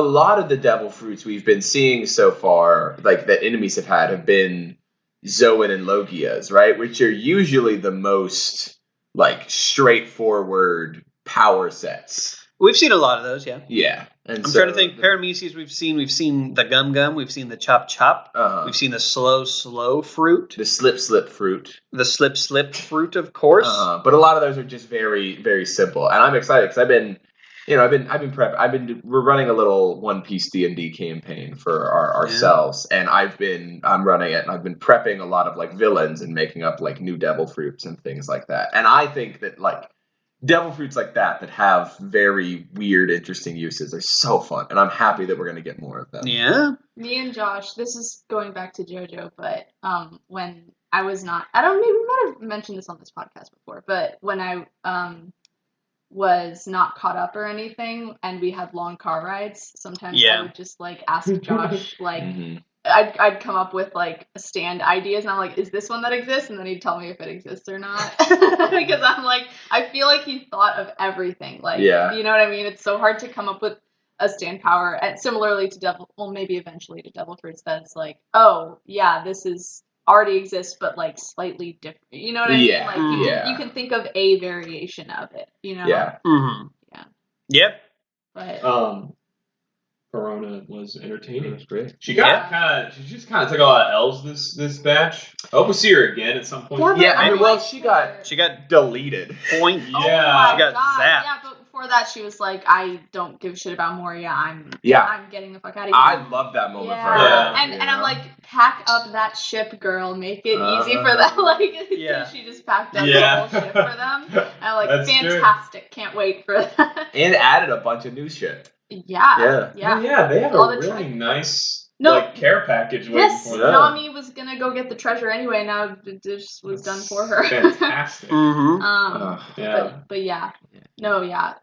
lot of the devil fruits we've been seeing so far, like that enemies have been Zoan and Logias, right? Which are usually the most like straightforward power sets. We've seen a lot of those, yeah. Yeah. And I'm trying to think. Parameces we've seen the gum, we've seen the chop, we've seen the slow fruit, the slip fruit. the slip fruit, of course. But a lot of those are just very, very simple, and I'm excited because I've been prepping. We're running a little One Piece D&D campaign for ourselves, and I'm running it, and I've been prepping a lot of like villains and making up like new devil fruits and things like that. And I think that like devil fruits like that have very weird, interesting uses are so fun, and I'm happy that we're gonna get more of them. Yeah. Me and Josh, this is going back to JoJo, but when I was not, I don't even might have mentioned this on this podcast before, but when I was not caught up or anything, and we had long car rides, sometimes Yeah. I would just like ask Josh, like Mhm. I'd come up with like stand ideas, and I'm like, is this one that exists? And then he'd tell me if it exists or not, because I'm like, I feel like he thought of everything, like, Yeah. you know what I mean? It's so hard to come up with a stand power, and similarly to maybe eventually to Devil Fruits, that's like, oh yeah, this is already exists, but like slightly different. You know what I mean? Yeah, Like you can think of a variation of it. You know? Yeah. Mm-hmm. Yeah. Yep. But Corona was entertaining. It was great. She just kind of took a lot of L's this batch. I hope we see her again at some point. Yeah, but Yeah, I mean, well, liked she her. got deleted. Point. Oh Yeah. my She got God. zapped. Yeah, but before that, she was like, "I don't give a shit about Moria. I'm getting the fuck out of here." I love that moment Yeah. for her. Yeah. And I'm like, pack up that ship, girl. Make it easy for them. Like, Yeah. she just packed up Yeah. the whole ship for them. And I'm like, That's true. fantastic. Can't wait for that. And added a bunch of new shit. Yeah. Oh, yeah, they have All a the really tri- nice No. care package waiting Yes, for Yeah. them. Nami was gonna go get the treasure anyway. Now it just was done for her. Fantastic. Mm-hmm. Yeah. But yeah. No, yeah.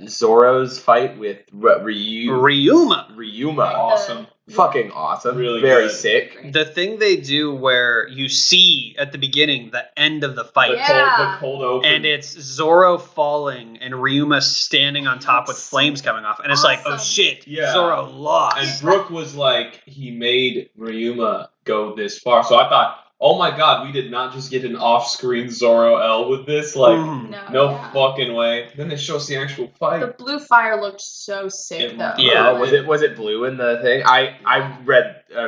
Zoro's fight with Ryuma. Awesome. Fucking awesome. Really Very good. sick. The thing they do where you see at the beginning the end of the fight, The cold open. and it's Zoro falling and Ryuma standing on top with flames coming off, and it's like, oh Awesome. shit, Yeah. Zoro lost. And Brooke was like, he made Ryuma go this far. So I thought, oh my god, we did not just get an off-screen Zoro L with this. Like, Mhm. no yeah. fucking way. Then they show us the actual The fight. blue fire looked so sick It- though. Yeah. Was it blue in the thing? I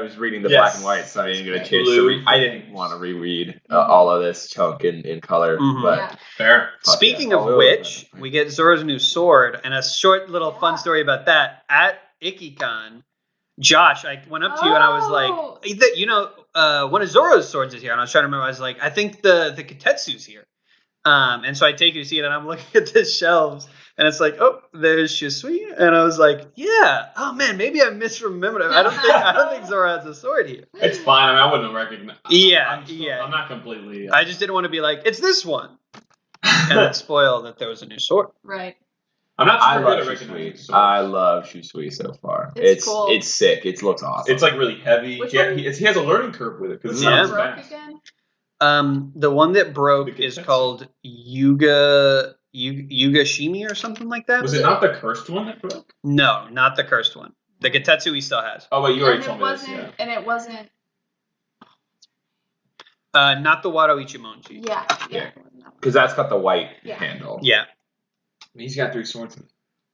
was reading the Yes. black and white, so I didn't get a chance to Blue read. I didn't want to reread Mhm. all of this chunk in color, Mhm. but Yeah. Fair. fuck Speaking yeah. of Oh, which, it was- we get Zoro's new sword, and a short little fun Yeah. story about that. At IkiCon, Josh, I went up to you and I was Oh. like, one of Zoro's swords is here. And I was trying to remember, I was like, I think the Kitetsu's here. And so I take you to see it, and I'm looking at the shelves, and it's like, oh, there's Shisui. And I was like, yeah, oh man, maybe I misremembered it. I don't think Zoro has a sword here. It's fine. I mean, I wouldn't have recognized. Yeah, I'm not completely. I just didn't want to be like, it's this one. And then spoil that there was a new sword. Right. I'm not I super good love at recognizing Shisui. swords. I love Shisui so far. It's cool. It's sick. It looks awesome. It's like really heavy. Which He one? has a learning curve with it because it's Yeah. not Broke fast. again? The one that broke The is Kitetsu. called Yugashimi or something like that. Was it not the cursed one that broke? No, not the cursed one. The Kitetsu he still has. Oh wait, you already And told it me this. wasn't. Yeah. And it wasn't. Not the Wado Ichimonji. Yeah. Yeah. Because that's got the white Yeah. handle. Yeah. He's got 3 swords.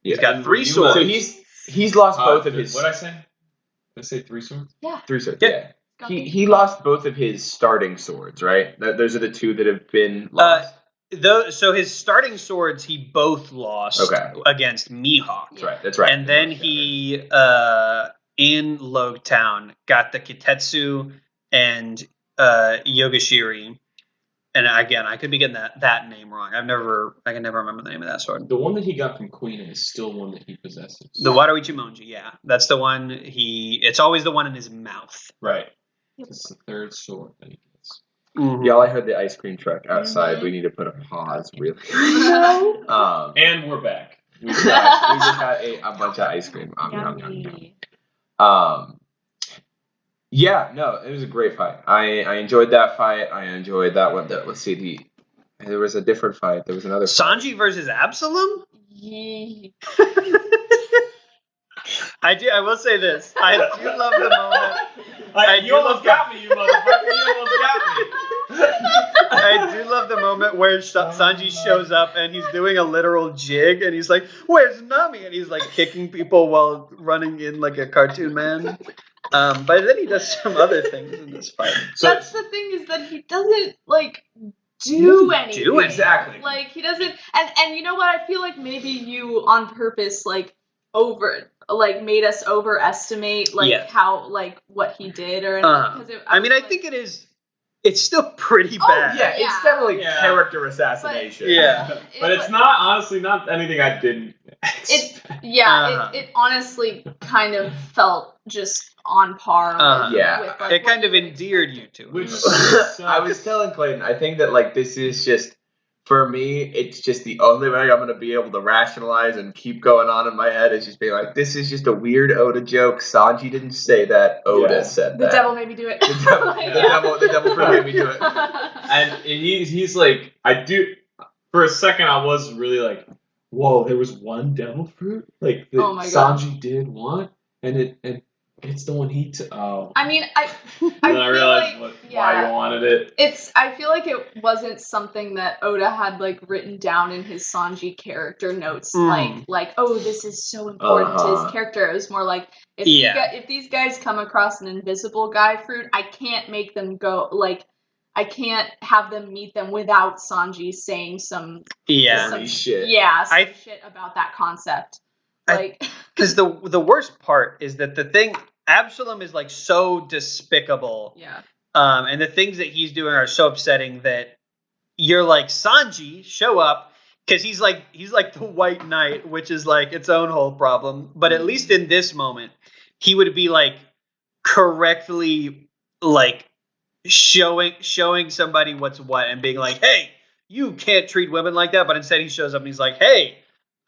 He's got And 3 Ryuma- swords. So he's lost both of his What did I say? Did I say 3 swords? three swords. Yeah. Yeah. Got He lost both of his starting swords, right? Those are the two that have been lost. So his starting swords he both lost Okay. against Mihawk. That's right. That's right. And then he in Logtown got the Kitetsu and Yogashiri. And again, I could be getting that name wrong. I can never remember the name of that sword. The one that he got from Queen is still one that he possesses. The Wado Ichimonji, yeah. That's the one it's always the one in his mouth. Right. It's the 3rd sword that he gets. Y'all, I heard the ice cream truck outside. Mhm. We need to put a pause, really. Mhm. And we're back. We just got a bunch of ice cream. Yummy. Yeah, no, it was a great fight. I enjoyed that fight. I enjoyed that one. Let's see, there was a different fight. There was another fight. Sanji versus Absalom? Yee. I will say this. I do love the moment. You almost got me, you motherfucker. You almost got me. I do love the moment where Sanji shows up and he's doing a literal jig and he's like, "Where's Nami?" And he's like kicking people while running in like a cartoon man. But then he does some other things in this fight. That's the thing is that he doesn't like do anything. do it. Exactly. Like he doesn't, and you know what? I feel like maybe you on purpose made us overestimate Yeah. how what he did or because I think it is. It's still pretty bad. Yeah, it's Yeah. definitely Yeah. character assassination. Yeah. But it's honestly not anything I didn't expect. It honestly kind of felt just on par. Yeah. with, like, It kind what of you would endeared you to Which it. I was telling Clayton, I think that this is just, for me, it's just the only way I'm going to be able to rationalize and keep going on in my head is just being like, this is just a weird Oda joke. Sanji didn't say that. Oda Yeah. said The that. devil made me do it. The devil made me do it. And he's like, I do. For a second, I was really like, whoa, there was one devil fruit like that Oh my God. Sanji did want, It's the one he took. Oh. I mean, I And then I feel realized like, why you wanted it. I feel like it wasn't something that Oda had like written down in his Sanji character notes, like oh, this is so important to his character. It was more like if these guys come across an invisible guy fruit, I can't make them go like. I can't have them meet them without Sanji saying some shit. Shit about that concept. Like, because the worst part is that the thing Absalom is like so despicable. Yeah. And the things that he's doing are so upsetting that you're like, Sanji, show up, because he's like the White Knight, which is like its own whole problem. But at least in this moment, he would be like correctly like showing somebody what's what and being like, hey, you can't treat women like that. But instead he shows up and he's like, hey,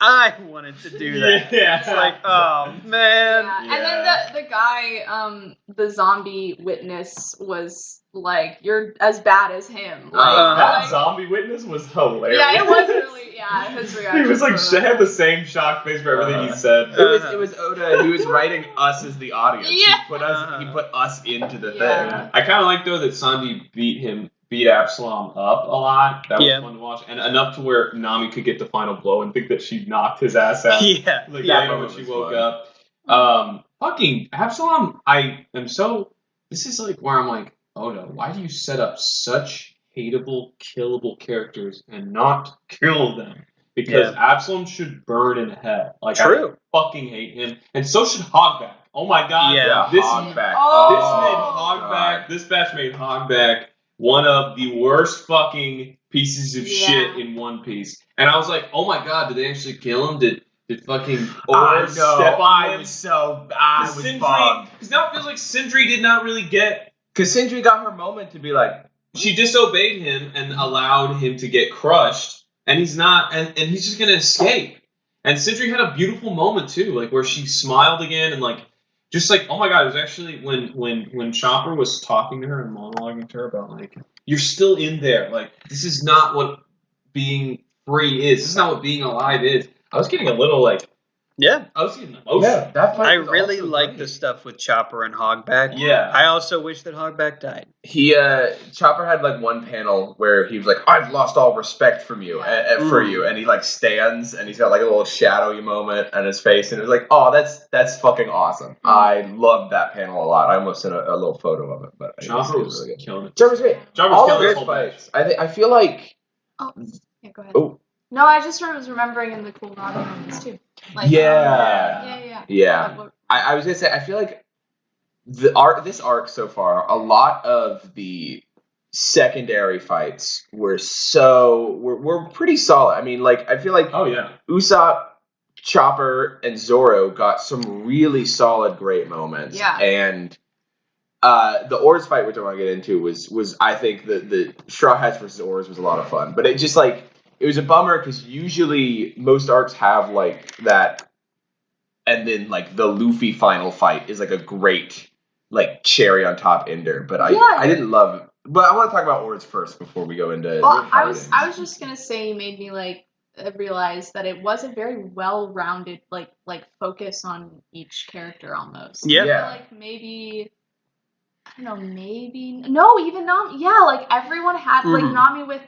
I wanted to do that. Yeah. It's like, oh man. Yeah. And then the guy, the zombie witness was like, you're as bad as him. Like, that zombie witness was hilarious. Yeah, it was really, his reaction. He was like, had the same shock face for everything he said. It was Oda. He was writing us as the audience. Yeah. He put us into the thing. I kind of like though that Sanji beat Absalom up a lot. That was fun to watch, and enough to where Nami could get the final blow and think that she knocked his ass out. Yeah, like when she woke up. Fucking Absalom. This is like where I'm like, Oda, why do you set up such hateable, killable characters and not kill them? Because Absalom should burn in hell. Like, true. I fucking hate him, and so should Hogback. Oh my god. Yeah. Hogback. This batch made Hogback one of the worst fucking pieces of shit in One Piece. And I was like, oh my god, did they actually kill him? Did fucking Oda step on him? I was bummed. Because now it feels like Sindri did not really get... Because Sindri got her moment to be like... She disobeyed him and allowed him to get crushed. And he's not... And he's just going to escape. And Sindri had a beautiful moment too, like where she smiled again and like... Just like, oh my god, it was actually when Chopper was talking to her and monologuing to her about like, you're still in there. Like, this is not what being free is. This is not what being alive is. I was getting a little like, I was getting emotional. Yeah, that fight I was really also like great. the stuff with Chopper and Hogback. Yeah. I also wish that Hogback died. Chopper had like one panel where he was like, I've lost all respect from you, for you, and he like stands and he's got like a little shadowy moment on his face, and it was like, oh, that's fucking awesome. I loved that panel a lot. I almost sent a little photo of it, but Chopper was really good. killing it. Chopper's great. Chopper's All killing of this his whole fights. I feel like. Oh, yeah, go ahead. Oh. No, I just was remembering in the cool Nami moments too. Like, Yeah. I was gonna say, I feel like this arc so far, a lot of the secondary fights were pretty solid. I mean, like, I feel like Usopp, Chopper, and Zoro got some really solid, great moments. Yeah. And the Oars fight, which I want to get into, was I think the Straw Hats versus Oars was a lot of fun. But it just like it was a bummer because usually most arcs have like that, and then like the Luffy final fight is like a great like cherry on top ender. But I didn't love it. But I want to talk about Oars first before we go into. Well, I was just gonna say, you made me like realize that it was a very well-rounded like focus on each character almost. Yeah. I feel like maybe. I don't know, no, even Nami. Yeah, like everyone had like Nami with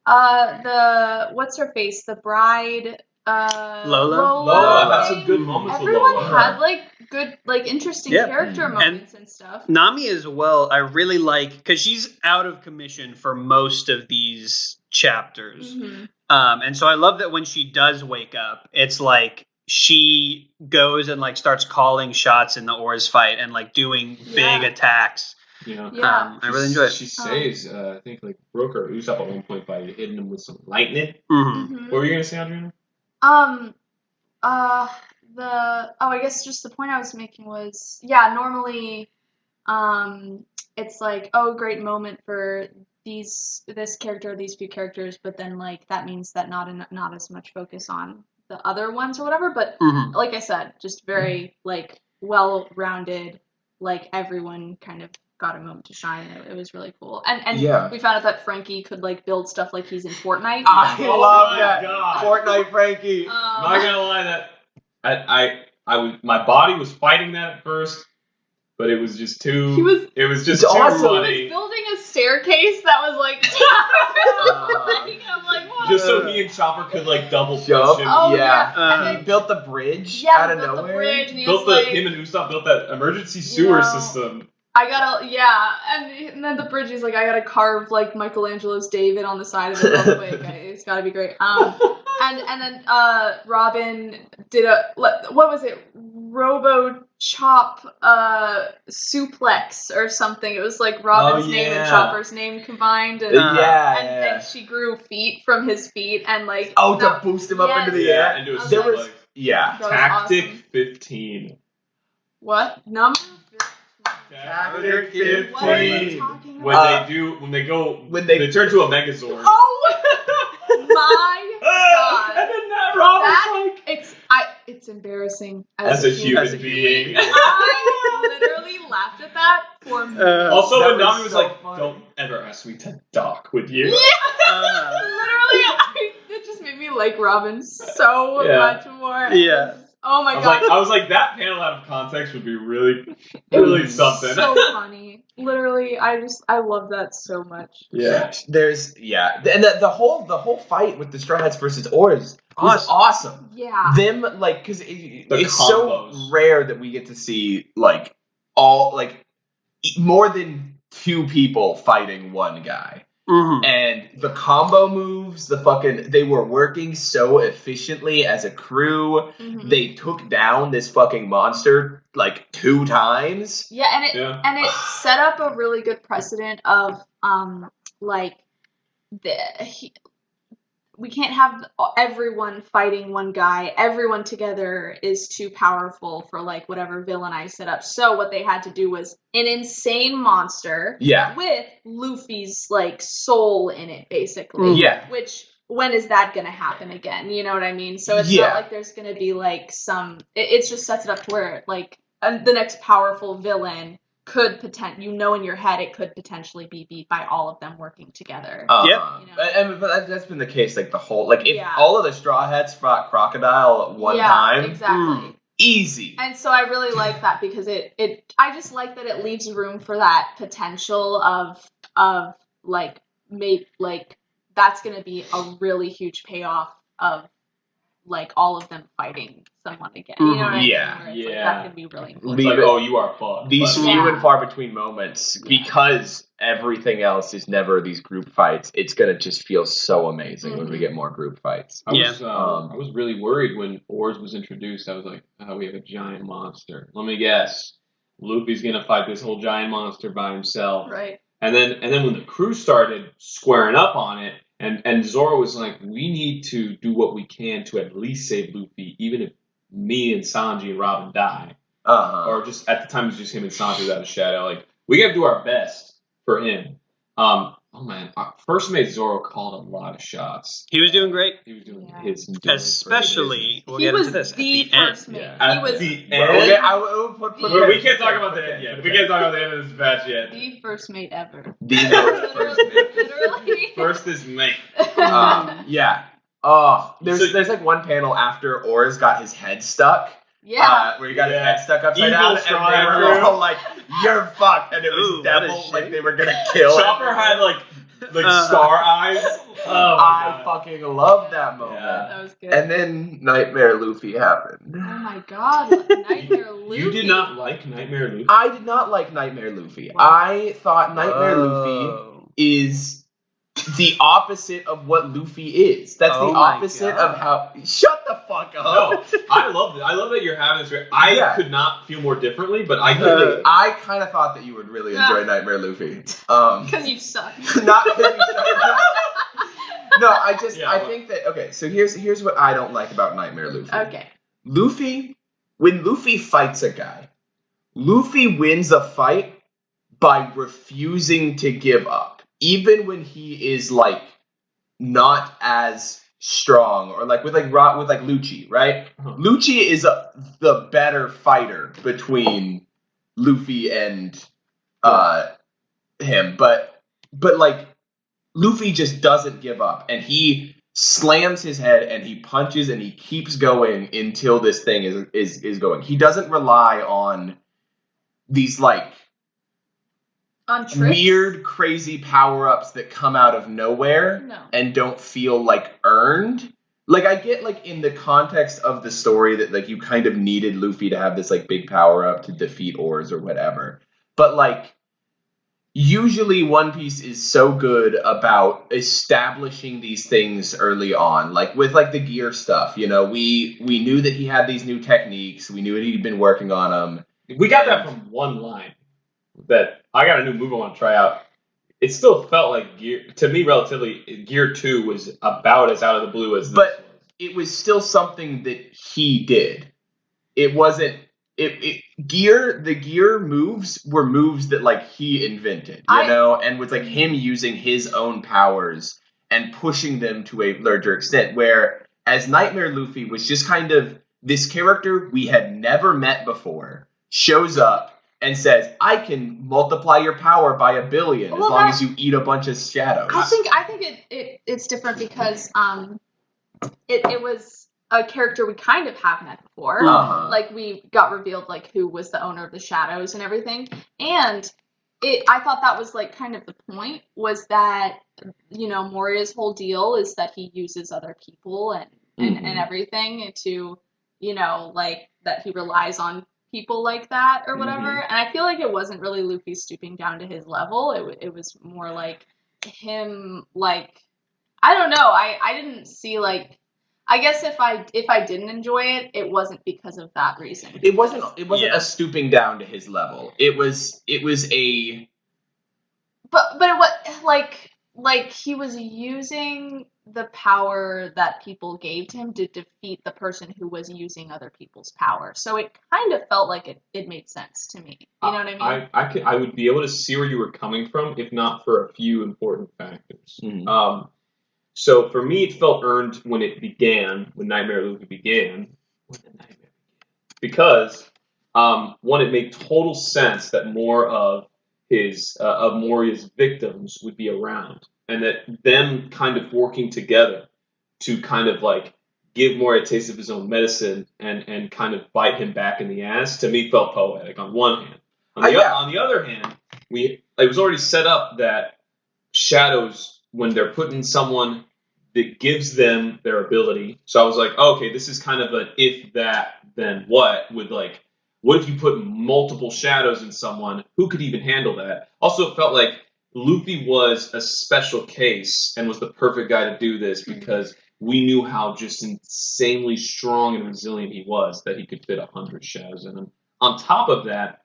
the what's her face, the bride, Lola. That's some good moments. Everyone with Lola. had like good, like interesting character moments and stuff. Nami as well, I really like because she's out of commission for most of these chapters, and so I love that when she does wake up, it's like she goes and like starts calling shots in the Oars fight and like doing big attacks. Yeah. I really enjoy it. She saves, I think, like Brook or Usopp at one point by hitting him with some lightning. Mm-hmm. What were you gonna say, Adriana? I guess just the point I was making was, normally, it's like, oh, great moment for this character or these few characters, but then like that means that not as much focus on the other ones or whatever. But like I said, just very like well-rounded, like everyone kind of got a moment to shine. It was really cool. And we found out that Frankie could like build stuff like he's in I love that. God. Fortnite Frankie. Not gonna lie, that my body was fighting that at first, but it was just too. It was just too awesome. funny. He was building a staircase that was like. I'm like, what? Just so he and Chopper could like double push Jump. him. Oh, Yeah. He built the bridge out of built nowhere. the bridge, and he Built was him and Usopp built that emergency sewer system. I gotta, and then the bridge is like, I gotta carve like Michelangelo's David on the side of it real quick. It's gotta be great. And then Robin did what was it? Robo chop suplex or something. It was like Robin's name and Chopper's name combined. And, and she grew feet from his feet and like to boost him up into the air. And do a There was suplex. Tactic awesome. 15. What number? Tactic What are you 15. talking about? When they turn to a Megazord. Oh my god! And then that Robin's like, it's embarrassing as a human being. I literally laughed at that for minutes. Also, That when was Nami was so like, funny. "Don't ever ask me to dock with you." Literally, it just made me like Robin so much more. Yeah. Oh my god. I was like, that panel out of context would be really, really something. So funny. Literally, I love that so much. Yeah. And the whole fight with the Straw Hats versus Oars was awesome. Yeah. Them like because it's combos. so rare that we get to see like all like more than two people fighting one guy. Mm-hmm. And the combo moves, they were working so efficiently as a crew. Mhm. They took down this fucking monster like 2 times. Yeah, and it set up a really good precedent of like we can't have everyone fighting one guy. Everyone together is too powerful for like whatever villain I set up. So what they had to do was an insane monster with Luffy's like soul in it, basically. Yeah. Which when is that gonna happen again? You know what I mean? So it's not like there's gonna be like some. It just sets it up to where like the next powerful villain could in your head it could potentially be beat by all of them working together. But that's been the case like the whole like if all of the Straw Hats fought Crocodile at one time, exactly. Easy. And so I really like that because I just like that it leaves room for that potential of like maybe like that's gonna be a really huge payoff of like all of them fighting someone again. You know what I mean? Where it's like, that could be really cool. It's like, oh, you are fucked. These few and far between moments, because everything else is never these group fights, it's gonna just feel so amazing when we get more group fights. I was really worried when Oars was introduced. I was like, oh, we have a giant monster. Let me guess. Luffy's gonna fight this whole giant monster by himself. Right. And then when the crew started squaring up on it, and Zoro was like, we need to do what we can to at least save Luffy, even if me and Sanji and Robin die. Or just at the time it was just him and Sanji without a shadow. Like, we gotta do our best for him. Oh man, First Mate Zoro called a lot of shots. He was doing great. He was doing his especially. We'll he get was into this the at the first end. mate. At He was the the end. We can't talk about the end yet. We can't talk about the end of this match yet. first mate ever. Literally. First is mate. Yeah. Oh, there's like one panel after Oars got his head stuck. Yeah. Where he got his head stuck upside Evil down, and Straw they Hat were Crew. all like, "You're fucked," and it was Ooh, that devil, is like shit. they were gonna kill him. Chopper had like star eyes. Oh I fucking love that moment. Yeah. That was good. And then Nightmare Luffy happened. Oh my god, Nightmare Luffy. You did not like Nightmare Luffy? I did not like Nightmare Luffy. I thought Nightmare Luffy is the opposite of what Luffy is. That's the opposite of how. Shut the fuck up. No, I love it. I love that you're having this. I could not feel more differently, but I could. I kind of thought that you would really enjoy Nightmare Luffy. Because you suck. Not because you suck. No, I think that so here's what I don't like about Nightmare Luffy. Okay. When Luffy fights a guy, Luffy wins a fight by refusing to give up. Even when he is like not as strong, or like with Lucci, right? Lucci is the better fighter between Luffy and him, but like Luffy just doesn't give up, and he slams his head, and he punches, and he keeps going until this thing is going. He doesn't rely on these like On tricks? weird, crazy power-ups that come out of nowhere and don't feel like earned. Like, I get, like, in the context of the story that, like, you kind of needed Luffy to have this, like, big power-up to defeat Oars or whatever. But, like, usually One Piece is so good about establishing these things early on. Like, with, like, the gear stuff, you know, we knew that he had these new techniques. We knew that he'd been working on them. We got that from one line. That I got a new move I want to try out. It still felt like Gear 2 was about as out of the blue as this was. But it was still something that he did. It wasn't the gear moves were moves that like he invented, you know, and was like him using his own powers and pushing them to a larger extent, where as Nightmare Luffy was just kind of this character we had never met before, shows up and says, I can multiply your power by 1 billion as long as you eat a bunch of shadows. I think it's different because it was a character we kind of have met before. Like, we got revealed like who was the owner of the shadows and everything. And I thought that was like kind of the point, was that, you know, Moria's whole deal is that he uses other people and everything to, you know, like that he relies on people like that or whatever. And I feel like it wasn't really Luffy stooping down to his level. It was more like him, like, I don't know. I didn't see, like, I guess if I didn't enjoy it, it wasn't because of that reason. It wasn't a stooping down to his level. It was a But it was like he was using the power that people gave to him to defeat the person who was using other people's power. So it kind of felt like it made sense to me. You know what I mean? I would be able to see where you were coming from, if not for a few important factors. So for me, it felt earned when Nightmare Luffy began. Because, one, it made total sense that more of Moria's victims would be around, and that them kind of working together to kind of like give Moria a taste of his own medicine and kind of bite him back in the ass, to me felt poetic on one hand. On the other hand, it was already set up that shadows, when they're put in someone that gives them their ability. So I was like, okay, this is kind of an if that, then what, with like, what if you put multiple shadows in someone? Who could even handle that? Also, it felt like Luffy was a special case and was the perfect guy to do this, because we knew how just insanely strong and resilient he was, that he could fit 100 shadows in him. On top of that,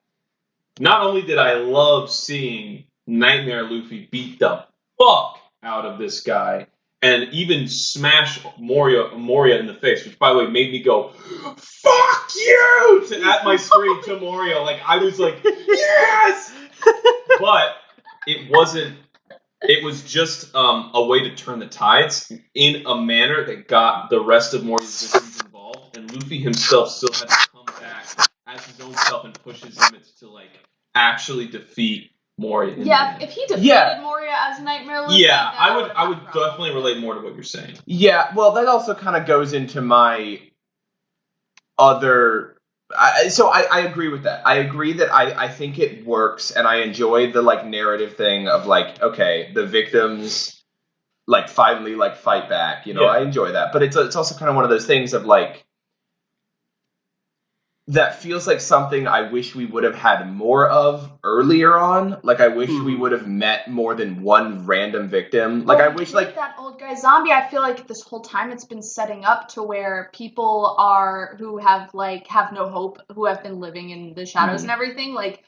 not only did I love seeing Nightmare Luffy beat the fuck out of this guy, and even smash Moria in the face, which, by the way, made me go, fuck you! At my screen to Moria. Like, I was like, yes! But it wasn't. It was just a way to turn the tides in a manner that got the rest of Moria's victims involved, and Luffy himself still had to come back as his own self and push his limits to, like, actually defeat Moria. Yeah, if he defeated Moria as Nightmare Luffy, I would definitely relate more to what you're saying. Yeah, well, that also kind of goes into my other. So I agree with that. I agree that I think it works, and I enjoy the like narrative thing of like, okay, the victims like finally like fight back. You know, I enjoy that, but it's also kind of one of those things of like, that feels like something I wish we would have had more of earlier on. Like, I wish we would have met more than one random victim. Like, I wish, like, that old guy zombie, I feel like this whole time it's been setting up to where people who have no hope, who have been living in the shadows and everything, like,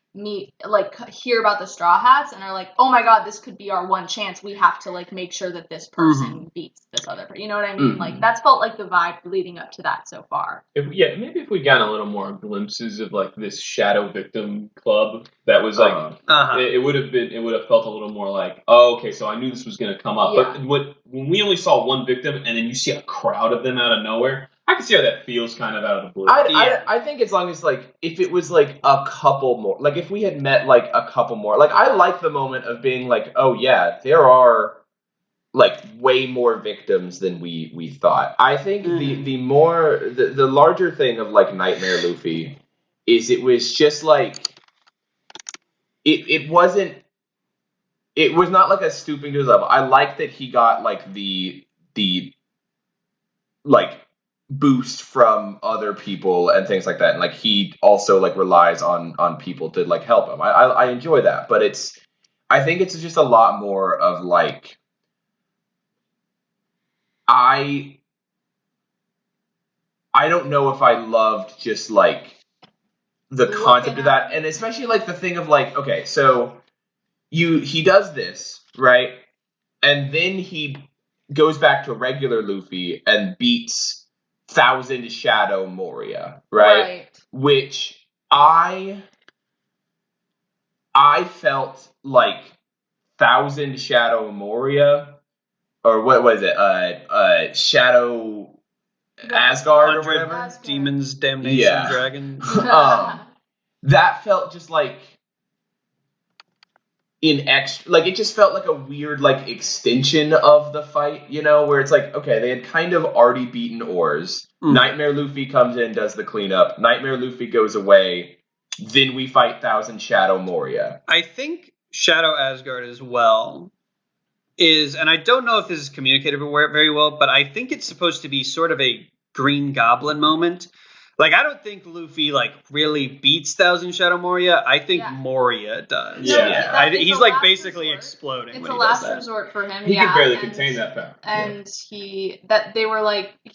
hear about the Straw Hats and are like, oh my god, this could be our one chance. We have to, like, make sure that this person beats this other person. You know what I mean? Like, that's felt like the vibe leading up to that so far. Maybe if we got a little more glimpses of, like, this shadow victim club that was, like, it would have felt a little more like, oh, okay, so I knew this was going to come up. Yeah. But when we only saw one victim and then you see a crowd of them out of nowhere, I can see how that feels kind of out of the blue. I think as long as, like, if it was, like, a couple more, like, if we had met, like, a couple more, like, I like the moment of being like, oh, yeah, there are like way more victims than we thought. I think the larger thing of like Nightmare Luffy is it was just like it was not like a stooping to his level. I like that he got like the like boost from other people and things like that, and like he also like relies on people to like help him. I enjoy that, but I think it's just a lot more of like I don't know if I loved just like the concept of that, and especially like the thing of like, okay, so he does this, right? And then he goes back to regular Luffy and beats Thousand Shadow Moria, right? Which I felt like Thousand Shadow Moria, or what was it? Shadow Asgard or whatever. Asgard. Demons, Damnation, Dragon. That felt just like like it just felt like a weird like extension of the fight, you know, where it's like, okay, they had kind of already beaten Oars. Nightmare Luffy comes in, does the cleanup. Nightmare Luffy goes away. Then we fight Thousand Shadow Moria. I think Shadow Asgard as well is, and I don't know if this is communicated very well, but I think it's supposed to be sort of a Green Goblin moment. Like, I don't think Luffy, like, really beats Thousand Shadow Moria. I think Moria does. Yeah. He's, like, basically exploding It's when a he last does that. resort for him. He could barely contain that power. And he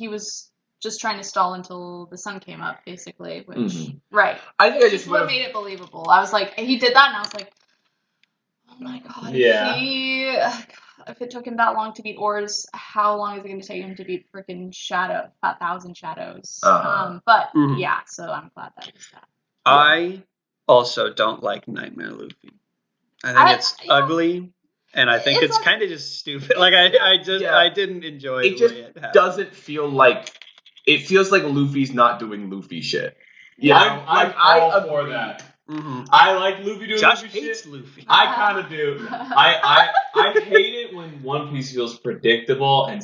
was just trying to stall until the sun came up, basically. Which, right. I think I just what made it believable. I was like, he did that, and I was like, oh my god. Yeah. If it took him that long to beat Oars, how long is it going to take him to beat freaking Thousand Shadows? But yeah, so I'm glad that was that. I also don't like Nightmare Luffy. I think it's ugly, and I think it's kind of just stupid. Like I didn't enjoy it. It just doesn't feel like it feels like Luffy's not doing Luffy shit. Yeah, I'm all for that. I like Luffy doing Josh Luffy hates shit. Luffy. I kind of do. I hate it when One Piece feels predictable, and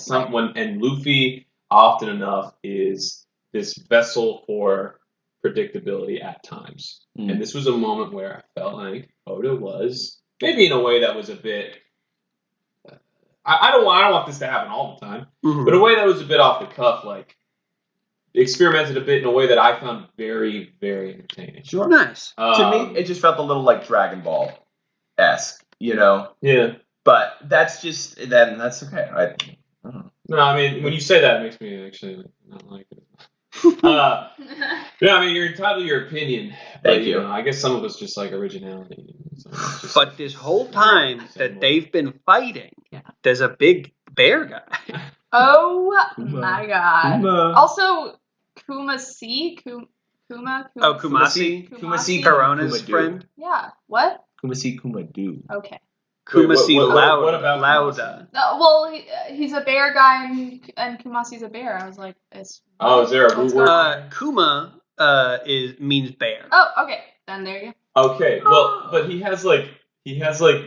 and Luffy often enough is this vessel for predictability at times. And this was a moment where I felt like Oda was maybe in a way that was a bit. I don't want this to happen all the time, but a way that was a bit off the cuff, like. Experimented a bit in a way that I found very, very entertaining. Sure. Nice. To me, it just felt a little like Dragon Ball-esque, you know? Yeah. But that's okay. No, I mean, when you say that, it makes me actually not like it. Yeah, I mean, you're entitled to your opinion. Thank you. I guess some of us just like originality. But this whole time that they've been fighting, there's a big bear guy. Oh my god. Also, Kumasi? Kuma? Oh, Kumasi. Corona's friend. Yeah. What? Kumasi Kumadu. Okay. Kumasi what about Lauda. Well, he's a bear guy, and Kumasi's a bear. I was like, is there a root word? Kuma means bear. Oh, okay. Then there you go. Okay, well, but he has like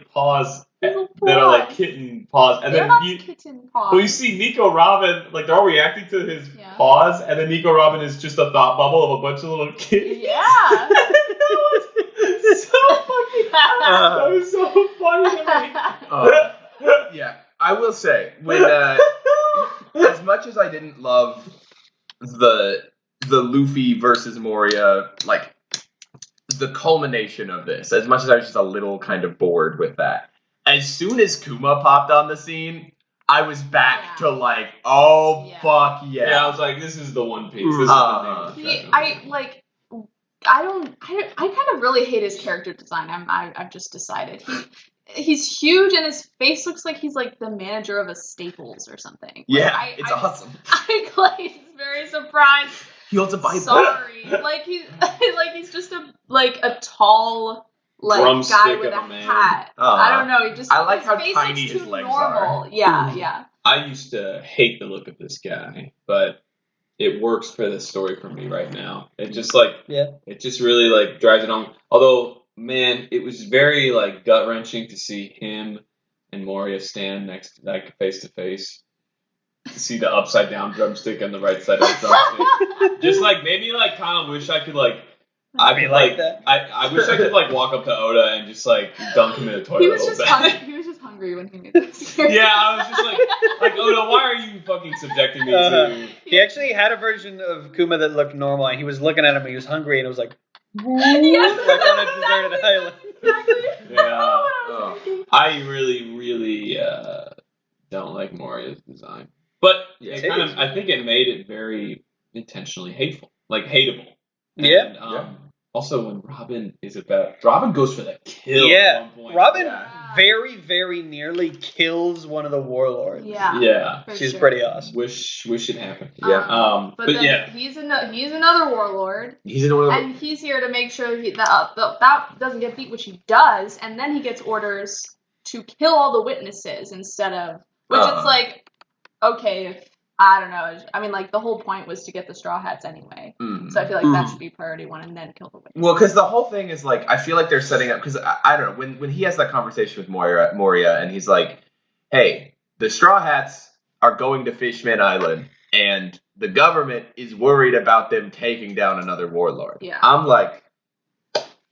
paws that are like kitten paws, and they're then kitten paws. Well, you see Nico Robin, like they're all reacting to his paws, and then Nico Robin is just a thought bubble of a bunch of little kids. Yeah. That was so funny to me. Yeah, I will say when as much as I didn't love the Luffy versus Moria, like the culmination of this, as much as I was just a little kind of bored with that. As soon as Kuma popped on the scene, I was back to like, fuck yeah. Yeah, I was like, this is the One Piece. This is the name. I kind of really hate his character design. I've just decided he's huge and his face looks like he's like the manager of a Staples or something. Yeah, it's awesome. I'm like very surprised. He holds a Bible. Sorry, like he's just a tall. Like drumstick guy with of a man. hat. I don't know. I like how tiny his legs are. Yeah. I used to hate the look of this guy, but it works for this story for me right now. It just it just really like drives it home. Although, man, it was very like gut wrenching to see him and Moria stand next, like face to face. See the upside down drumstick on the right side of the drumstick. Just like maybe like kind of wish I could like. I could like that. I wish I could like walk up to Oda and just like dunk him in the toilet. He was just hungry when he made this. Yeah, I was just like Oda, why are you fucking subjecting me to? He actually had a version of Kuma that looked normal, and he was looking at him. And he was hungry, and it was like, Yes, like on a deserted island. Exactly. Yeah. Oh, I really don't like Moria's design, but it kind of I think it made it very intentionally hateful, like hateable. Yeah. And, also, when Robin goes for the kill. Yeah, at one point. Robin very, very nearly kills one of the warlords. Yeah. Yeah. For She's sure. pretty awesome. Wish it happened. Yeah. But but then yeah. he's another warlord, He's in one of and he's here to make sure that doesn't get beat, which he does, and then he gets orders to kill all the witnesses instead of, which it's like, okay, if I don't know. I mean, like, the whole point was to get the Straw Hats anyway. So I feel like that should be priority one, and then kill the witnesses. Well, because the whole thing is like, I feel like they're setting up, because I don't know, when he has that conversation with Moria, and he's like, hey, the Straw Hats are going to Fishman Island, and the government is worried about them taking down another warlord. Yeah. I'm like,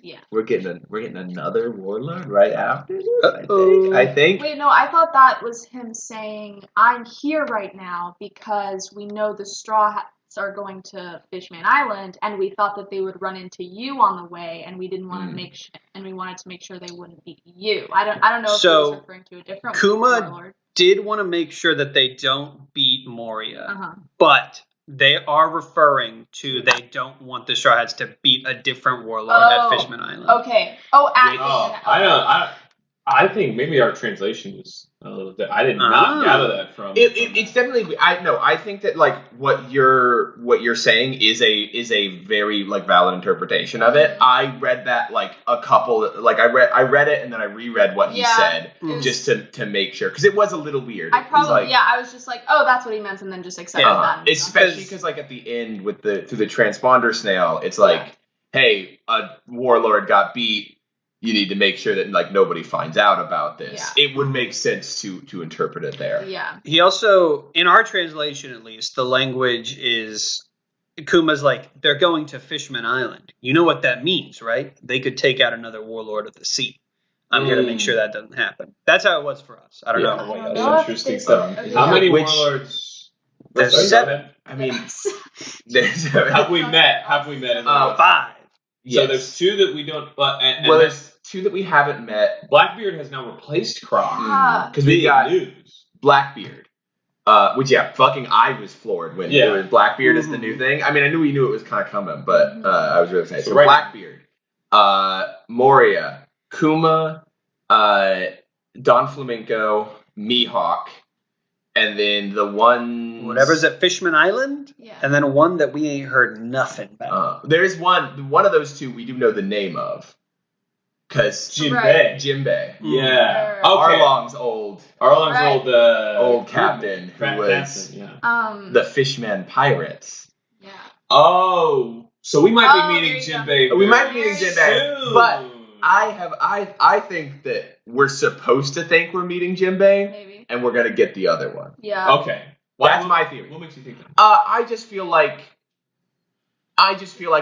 Yeah. we're getting another warlord right after this, Uh-oh. I think. Wait, no, I thought that was him saying, I'm here right now because we know the Straw Hats are going to Fishman Island, and we thought that they would run into you on the way, and we didn't want to and we wanted to make sure they wouldn't beat you. I don't know if he was referring to a different Kuma warlord. did want to make sure that they don't beat Moria, Uh-huh. but they are referring to they don't want the Straw Hats to beat a different warlord at Fishman Island. Okay. Oh, at Fishman. I think maybe our translation was a little bit. I did not gather that from. It's definitely. I think that like what you're saying is a very like valid interpretation of it. I read that like a couple. Like I read it and then I reread what he said just to make sure, because it was a little weird. I probably I was just like, oh, that's what he meant, and then just accepted that. Especially because like at the end with through the transponder snail, it's like, hey, a warlord got beat. You need to make sure that like nobody finds out about this. Yeah. It would make sense to interpret it there. Yeah. He also, in our translation at least, the language is Kuma's like, they're going to Fishman Island. You know what that means, right? They could take out another warlord of the sea. I'm here to make sure that doesn't happen. That's how it was for us. I don't know. That's interesting stuff. How many warlords? There's 7. I mean, have we met? Have we met? 5. Yes. So there's 2 that we don't. Well, there's 2 that we haven't met. Blackbeard has now replaced Croc. Because we got news. Blackbeard. Which fucking I was floored when it was Blackbeard is the new thing. I mean, I knew we knew it was kind of coming, but I was really excited. So Blackbeard, Moria, Kuma, Don Flamenco, Mihawk, and then the one whatever's at Fishman Island, yeah, and then one that we ain't heard nothing about. There's one of those 2 we do know the name of, because Jinbei. Yeah. Okay. Arlong's old captain who was the Fishman Pirates. Yeah. Oh, so we might be meeting Jinbei. We might be meeting Jinbei, but I think that we're supposed to think we're meeting Jinbei. Maybe. And we're gonna get the other one. Yeah. Okay. That's my theory. What makes you think that? I just feel like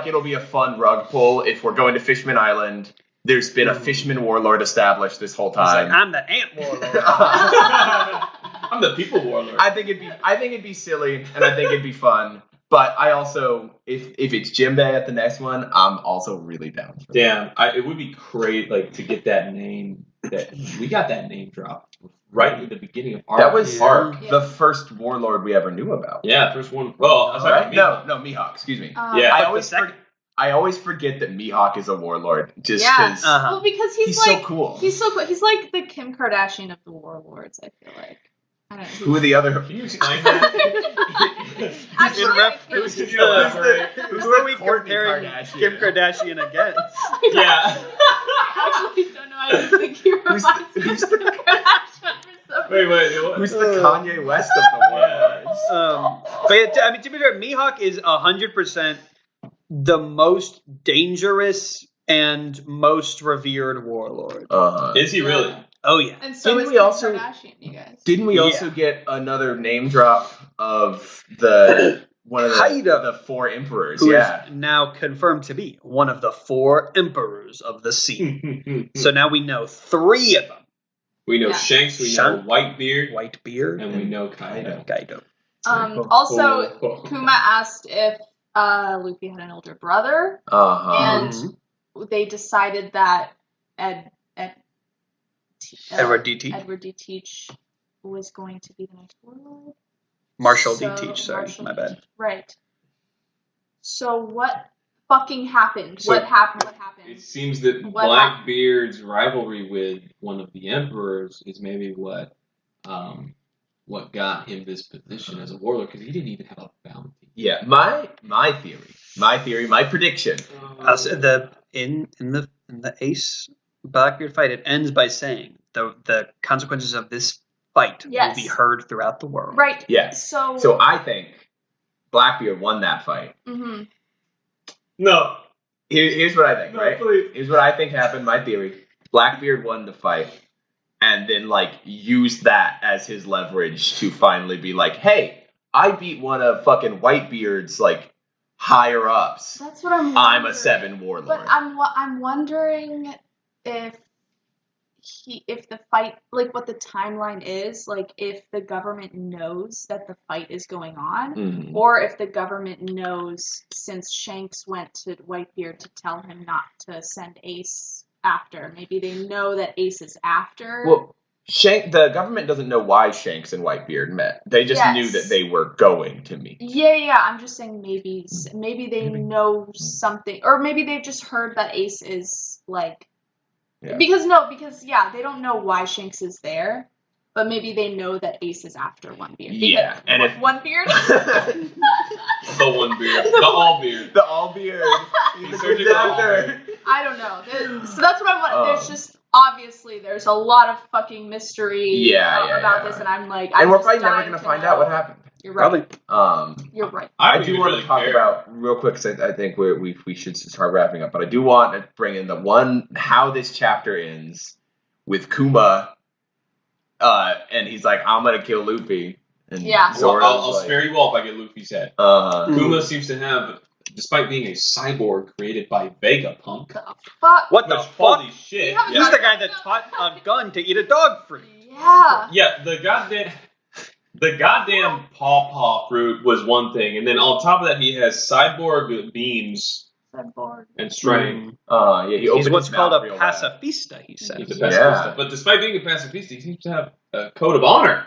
it'll be a fun rug pull if we're going to Fishman Island. There's been a Fishman warlord established this whole time. Like, I'm the ant warlord. I'm the people warlord. I think it'd be silly, and I think it'd be fun. But I also, if it's Jinbei at the next one, I'm also really down for that. It would be great, like, to get that name. That we got that name drop right at the beginning of our That was arc. the first warlord we ever knew about. Yeah, first one. Well, that's right? No, Mihawk. Excuse me. Yeah, I always forget that Mihawk is a warlord, just because. Well, because he's so like cool. He's so cool. He's like the Kim Kardashian of the warlords. I feel like. I don't know. Who are the other? Can you explain that? Who are we comparing Kim Kardashian against? Yeah. I actually don't know. I just think he reminds me of Kim Kardashian. Wait. Who's the Kanye West of the warlords? But yeah, I mean, to be fair, Mihawk is 100% the most dangerous and most revered warlord. Is he really? Oh yeah. And so Didn't is we Kim also- Kardashian, you guys. Didn't we also get another name drop of the one of Haida. the 4 emperors? Who is Yeah. now confirmed to be one of the 4 emperors of the sea. So now we know 3 of them. We know Yeah. Shanks, we know Whitebeard, Whitebeard and we know Kaido. Kaido. Also, Kuma asked if Luffy had an older brother, and they decided that Edward D. Teach. Edward D. Teach was going to be the next warlord. Marshall So, D. Teach, sorry, Marshall my D. bad. Teach, right. So what fucking happened? So- what happened? It seems that What Blackbeard's rivalry with one of the emperors is maybe what got him this position as a warlord, because he didn't even have a bounty. Yeah. My theory, my prediction. In the Ace Blackbeard fight, it ends by saying the consequences of this fight Yes. will be heard throughout the world. Right. Yeah. So So I think Blackbeard won that fight. mhm. No. Here's what I think, No, right? please. Here's what I think happened, my theory. Blackbeard won the fight and then used that as his leverage to finally be like, hey, I beat one of fucking Whitebeard's higher ups. That's what I'm. I'm a wondering. 7 warlord. But I'm wondering if the fight, what the timeline is, if the government knows that the fight is going on, Mhm. or if the government knows since Shanks went to Whitebeard to tell him not to send Ace after. Maybe they know that Ace is after. Well, the government doesn't know why Shanks and Whitebeard met. They just Yes. knew that they were going to meet. Yeah. I'm just saying maybe they know something, or maybe they've just heard that Ace is Yeah. because they don't know why Shanks is there, but maybe they know that Ace is after One Beard. Yeah, and if One Beard. The one beard. The all beard. The all beard. He's a Searching good for all actor. I don't know. So that's what I want. There's just obviously there's a lot of fucking mystery about this, and I'm like, And I'm we're just probably never dying gonna to find know. out what happened. You're right. Probably. You're right. I don't do even want really to talk care. about real quick because I think we should start wrapping up. But I do want to bring in how this chapter ends with Kuma, and he's like, "I'm gonna kill Luffy." And Yeah. Well, Zoro's I'll like, spare you all if I get Luffy's head. Kuma seems to have, despite being a cyborg created by Vegapunk. Fuck. What the Which, fuck? holy shit. Yeah. He's the guy that taught a gun to eat a dog fruit. Yeah. Yeah, the goddamn pawpaw fruit was one thing, and then on top of that, he has cyborg beams I'm bored. and strength. yeah, he He's opened what's his called mouth a real bad. pacifista, he says. He's a pacifista. Yeah. But despite being a pacifista, he seems to have a code of honor.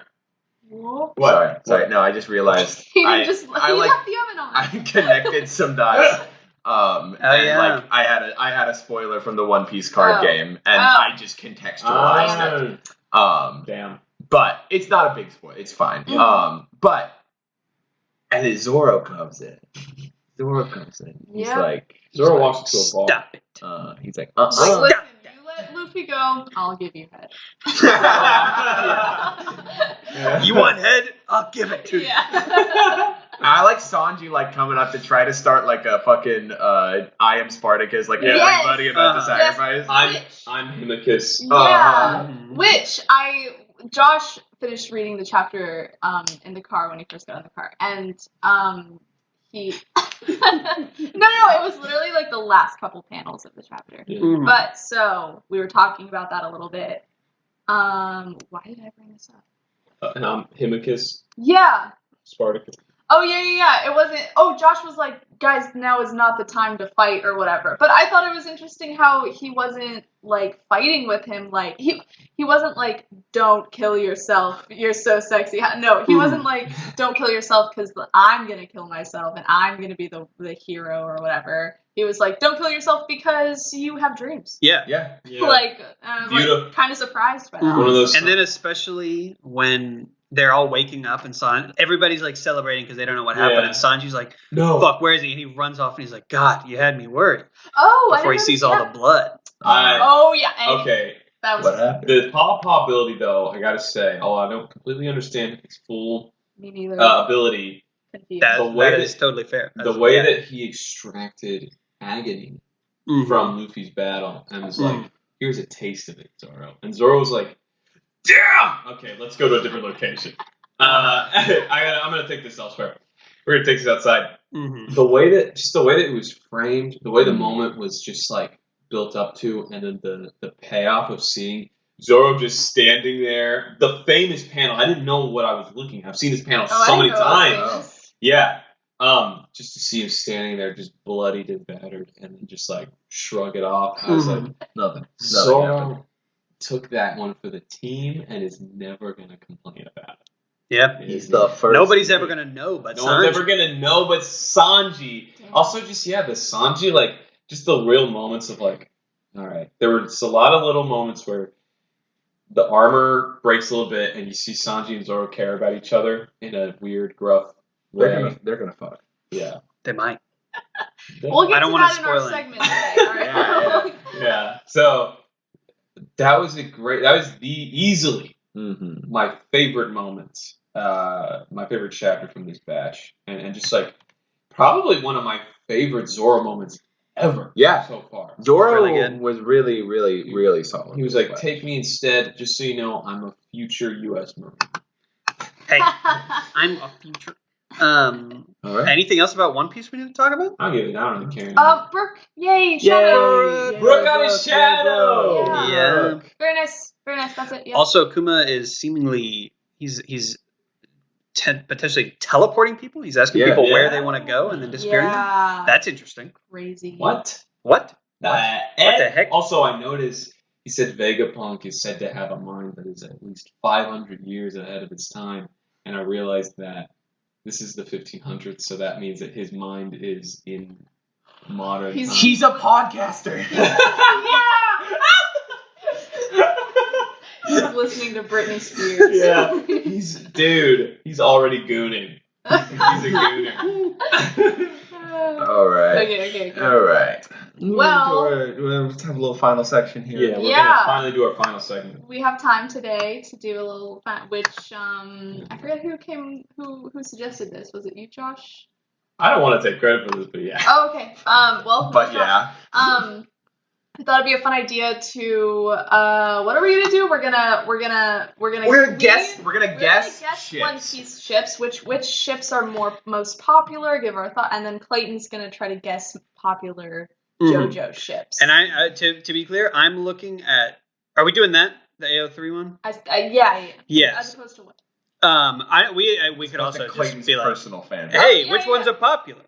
Whoop. What? Sorry. No, I just realized He I left the oven on. I connected some dots. yeah. I had a spoiler from the One Piece card game, and I just contextualized it. Damn. But it's not a big spoiler. It's fine. But and then Zoro comes in. He's Yeah. like, Zoro walks into a bar. Stop it. he's like, Listen, you let Luffy go, I'll give you head. You want head? I'll give it to you. Yeah. I like Sanji coming up to try to start a fucking I am Spartacus, everybody about to Yes. sacrifice. I'm Himicus. Yeah. Mhm. Which Josh finished reading the chapter in the car when he first got in the car, and he no, it was literally the last couple panels of the chapter. Mhm. But so we were talking about that a little bit. Why did I bring this up? And I'm Himicus, Yeah. Spartacus. Oh yeah. It wasn't. Oh, Josh was like, guys, now is not the time to fight or whatever. But I thought it was interesting how he wasn't fighting with him. He wasn't like, don't kill yourself. You're so sexy. No, he wasn't like, don't kill yourself because I'm gonna kill myself and I'm gonna be the hero or whatever. He was like, don't kill yourself because you have dreams. Yeah. Yeah. Beautiful. Kind of surprised by that. One of those. And then especially when they're all waking up and everybody's celebrating because they don't know what happened. Yeah. And Sanji's like, No. fuck, where is he? And he runs off and he's like, God, you had me worried. Oh, Before he sees all the blood. Oh yeah. And Okay. That was What happened? The pawpaw ability, though, I gotta say, although I don't completely understand its full me neither. ability, Confused. That, The way that that- is totally fair. the way that he extracted agony Mhm. from Luffy's battle and was like, here's a taste of it, Zoro. And Zoro was like, damn. Okay, let's go to a different location. I'm gonna take this elsewhere. We're gonna take this outside. Mm-hmm. The way that it was framed, the way the moment was just like built up to, and then the payoff of seeing Zoro just standing there. The famous panel. I didn't know what I was looking at. I've seen this panel so many times. Yeah. Just to see him standing there, just bloodied and battered, and then just like shrug it off. I was like, Nothing Zoro happened. took that one for the team and is never gonna complain about it. Yep. He's the first. Nobody's ever gonna know, but No one's ever gonna know but Sanji. Damn. Also, just the Sanji, like just the real moments of like, all right, there were just a lot of little moments where the armor breaks a little bit, and you see Sanji and Zoro care about each other in a weird, gruff way. They're gonna fuck. Yeah, They might. We'll get I don't to wanna that in our spoil it. segment today. All right. yeah. So that was easily Mm-hmm. my favorite moment, my favorite chapter from this batch, and just like probably one of my favorite Zoro moments ever. Yeah. So far. Zoro Really good. was really solid. He was like, "Take me instead, just so you know, I'm a future U.S. Marine." Hey, I'm a future. All right. Anything else about One Piece we need to talk about? I don't really care. anymore. Brooke, yay, shadow. Brooke got his shadow. Yeah. Yeah. Very nice, that's it. Yeah. Also, Kuma is seemingly he's potentially teleporting people. He's asking people where they want to go and then disappearing them. Yeah. That's interesting. Crazy. What? What? What the heck? Also, I noticed he said Vegapunk is said to have a mind that is at least 500 years ahead of its time, and I realized that this is the 1500s, so that means that his mind is in modern times. He's a podcaster. He's listening to Britney Spears. Yeah, he's already gooning. He's a gooner. All right. Okay. All right. Well- let's have a little final section here. Yeah, we're Yeah. gonna finally do our final segment. We have time today to do a little, which I forget who suggested this. Was it you, Josh? I don't want to take credit for this, but yeah. Oh, okay. Well, But Josh, yeah. I thought it'd be a fun idea to what are we gonna do? We're gonna guess. We're gonna We're guess gonna guess ships. One Piece ships, which ships are most popular, give our thought, and then Clayton's gonna try to guess popular JoJo ships. And I to be clear, I'm looking at. Are we doing that? The AO3 one? Yeah. Yes. As opposed to what? We could also Clayton's just be like, personal fan. hey, Yeah, which ones are popular?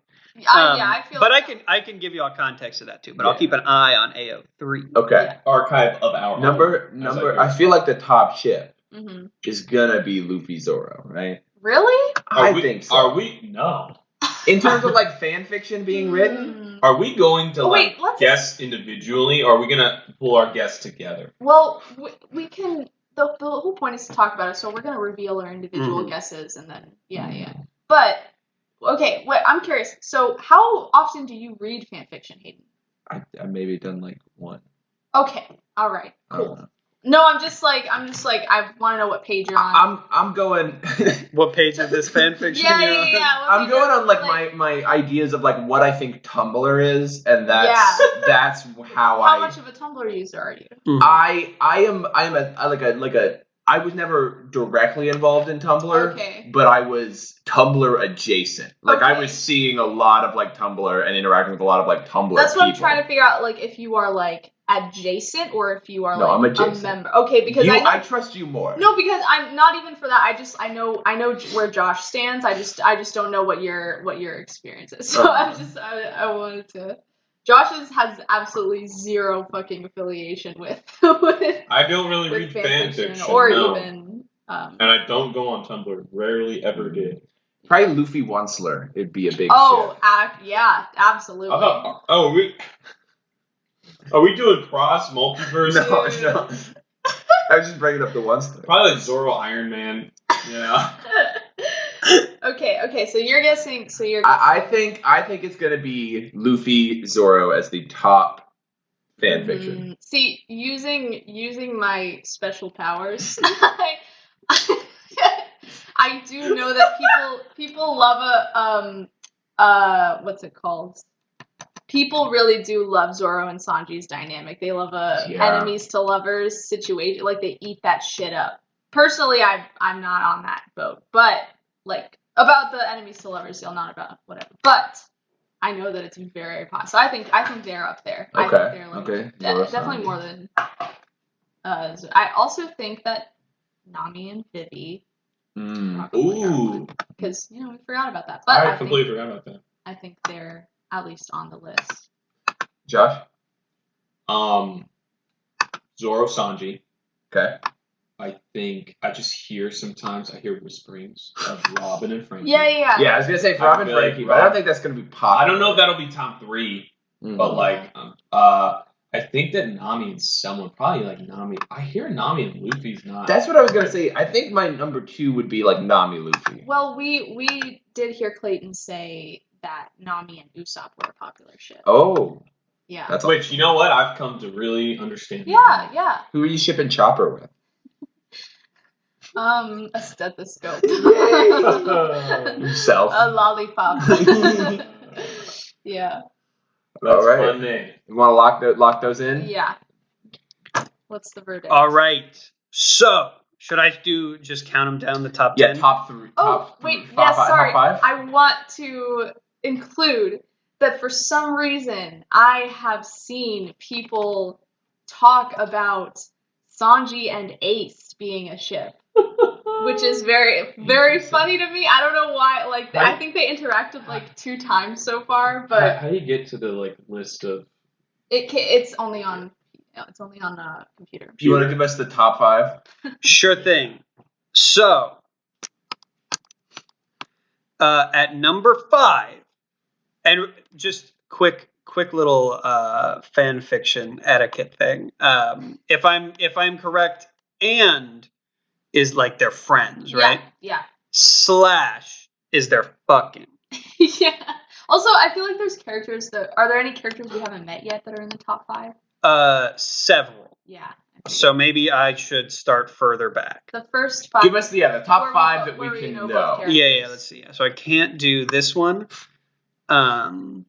I feel. But like I can give you all context of that too. But I'll keep an eye on AO3. Okay. Yeah. Archive of our Number. I feel like the top ship Mm-hmm. is gonna be Luffy Zoro, right? Really? I think so. Are we? No. In terms of like fan fiction being written, Are we going to Wait, let's- guess individually, or are we gonna pull our guests together? Well, we can. The whole point is to talk about it, so we're gonna reveal our individual Mhm. guesses, and then yeah. But okay, I'm curious. So, how often do you read fan fiction, Hayden? I maybe done like one. Okay, all right, I don't cool. know. No, I'm just like I want to know what page you're on. I'm going. What page of this fan fiction? yeah. you're What I'm page going you're on like my ideas of like what I think Tumblr is, and that's how How much of a Tumblr user are you? I am I was never directly involved in Tumblr, Okay. but I was Tumblr adjacent. Like I Okay. was seeing a lot of like Tumblr and interacting with a lot of like Tumblr That's what people. I'm trying to figure out. Like, if you are like adjacent or if you are No, I'm like adjacent. a member. Okay, because I trust you more. No, because I'm not even for that. I know where Josh stands. I just don't know what your experience is. So I wanted to. Josh has absolutely zero fucking affiliation with I don't really with read fan fiction, or no. even. And I don't go on Tumblr. Rarely ever did. Probably Luffy Onceler. It'd be a big Oh, ship. yeah, absolutely. Are we doing cross multiverse? No. I was just bringing up the Onceler. Probably like Zoro Iron Man. Yeah. Okay. So you're guessing. I think it's gonna be Luffy Zoro as the top fan fiction. See, using my special powers, I do know that people love what's it called? People really do love Zoro and Sanji's dynamic. They love Yeah. enemies to lovers situation. Like they eat that shit up. personally, I'm not on that boat. But like about the enemies to lovers, you'll not about whatever. But I know that it's very possible. So I think they're up there. I think they're like definitely more than. I also think that Nami and Vivi. Ooh. Because we forgot about that. But I completely forgot about that. I think they're at least on the list. Josh? Zoro Sanji. Okay. I think I hear whisperings of Robin and Frankie. Yeah. Yeah, I was gonna say Robin and Frankie, but I don't think that's gonna be popular. I don't know if that'll be top 3, but I think that Nami and someone, probably like Nami. I hear Nami and Luffy's not. That's what I was gonna say. I think my number 2 would be like Nami Luffy. Well, we did hear Clayton say that Nami and Usopp were a popular ship. Oh. Yeah. That's Which, you know what? I've come to really understand. Yeah. Who are you shipping Chopper with? A stethoscope. Himself. A lollipop. Yeah. That's all right. a fun name. You want to lock those in? Yeah. What's the verdict? All right. So, should I just count them down the top 10? Yeah, top 3. Sorry. Top 5? I want to include that for some reason I have seen people talk about Sanji and Ace being a ship. Which is very, very funny to me. I don't know why. Like, I think they interacted like 2 times so far, but how do you get to the list of? It's only on computer. Do you want to give us the top 5? Sure thing. So, at number 5, and just quick little fan fiction etiquette thing. If I'm correct, and is like their friends, right? Yeah. Slash is their fucking. Yeah. Also, I feel like there's characters are there any characters we haven't met yet that are in the top 5? Several. Yeah. So maybe I should start further back. The first 5. Give us the top 5 that we can know. Yeah. Let's see. So I can't do this one. Can't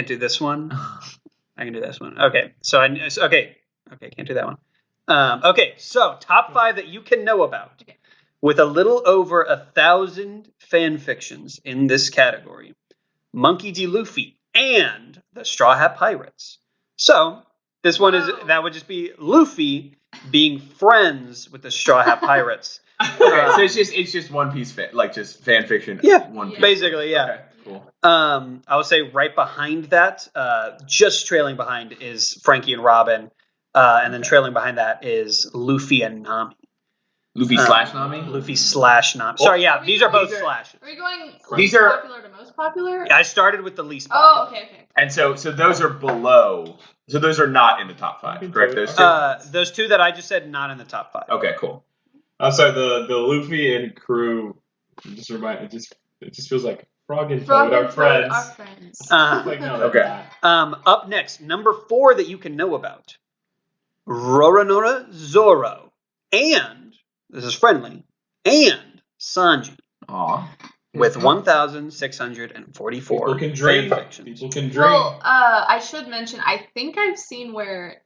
do this one. I can do this one. Okay. Okay. Can't do that one. Okay. So top 5 that you can know about, with a little over 1,000 fan fictions in this category: Monkey D. Luffy and the Straw Hat Pirates. So this one that would just be Luffy being friends with the Straw Hat Pirates. Okay, so it's just One Piece just fan fiction. Yeah, One Piece. basically, yeah. Okay, cool. I would say right behind that, just trailing behind, is Frankie and Robin, and then trailing behind that is Luffy and Nami. Luffy slash Nami? Luffy slash Nami. Sorry, yeah, these are both slashes. Are we going These least are- popular to most popular? I started with the least popular. Oh, okay. And so those are below. So those are not in the top 5, correct? Those 2? Those 2 that I just said, not in the top 5. Okay, cool. Sorry, the Luffy and crew. It just feels like Frog and Toad are friends. Our friends. Like, no, they're Okay. not. Up next, number 4 that you can know about: Roronoa Zoro, and this is friendly, and Sanji, Aw. with 1,644 People can dream. fan fictions. People can dream. Well, I should mention, I think I've seen where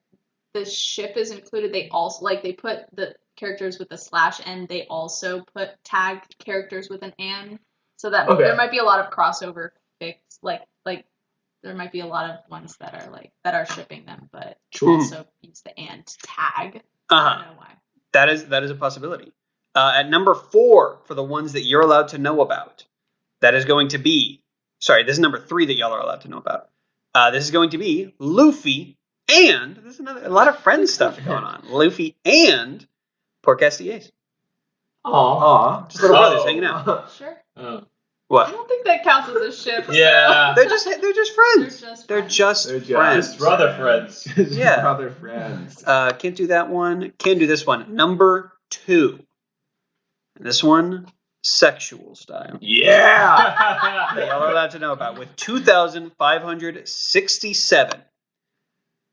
the ship is included. They also they put the characters with a slash, and they also put tag characters with an and, so that there might be a lot of crossover fics. Like there might be a lot of ones that are shipping them, but also use the and tag. I don't know why. That is a possibility. At number 4, for the ones that you're allowed to know about, that is going to be. Sorry, this is number 3 that y'all are allowed to know about. This is going to be Luffy, and there's a lot of friend stuff going on. Luffy and Port Castiers. Aw. Just little brothers hanging out. Sure. I What? don't think that counts as a ship. Yeah. They're just friends. They're just friends. Brother friends. Yeah. Brother friends. Can't do that one. Can't do this one. Number 2. And this one, sexual style. Yeah. That y'all are allowed to know about, with 2,567.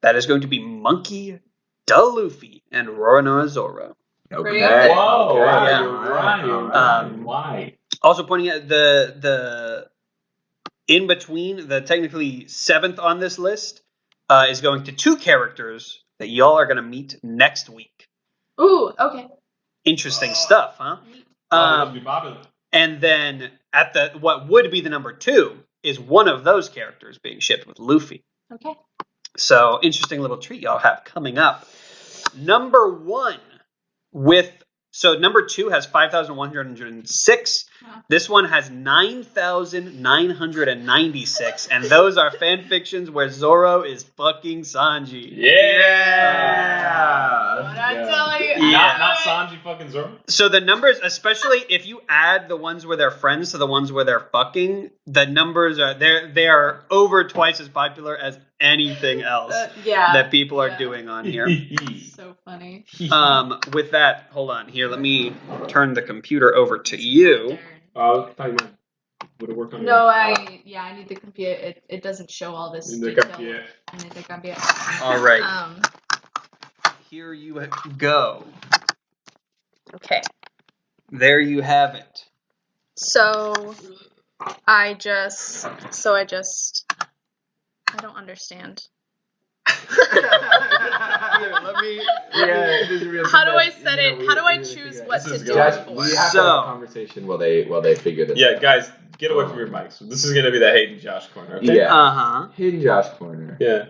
That is going to be Monkey D. Luffy and Roronoa Zoro. Pretty Okay. good. Whoa, Okay. wow, Yeah. you're right. Why? Also pointing at the in between, the technically 7th on this list, is going to 2 characters that y'all are going to meet next week. Ooh, okay. Interesting stuff, huh? Must be popular. And then at what would be the number 2 is one of those characters being shipped with Luffy. Okay. So interesting little treat y'all have coming up. Number 1 number 2 has 5,106. Wow. This one has 9,996, and those are fan fictions where Zoro is fucking Sanji. Yeah. What I tell you? Not Sanji fucking Zoro. So the numbers, especially if you add the ones where they're friends to the ones where they're fucking, the numbers are they are over twice as popular as anything else that people are doing on here. So funny. With that, hold on here. Let me turn the computer over to you. I thought you might would have worked on No, I need the computer. It doesn't show all this detail. I need the computer. All right. Here you go. Okay. There you have it. So I don't understand. Here, let me. How do I set it? How do I choose what to do Guys, it for? we have to have a conversation while they figure this out. Yeah, guys, get away from your mics. This is gonna be the Hayden Josh corner. Okay? Yeah. Hidden Josh corner. Yeah.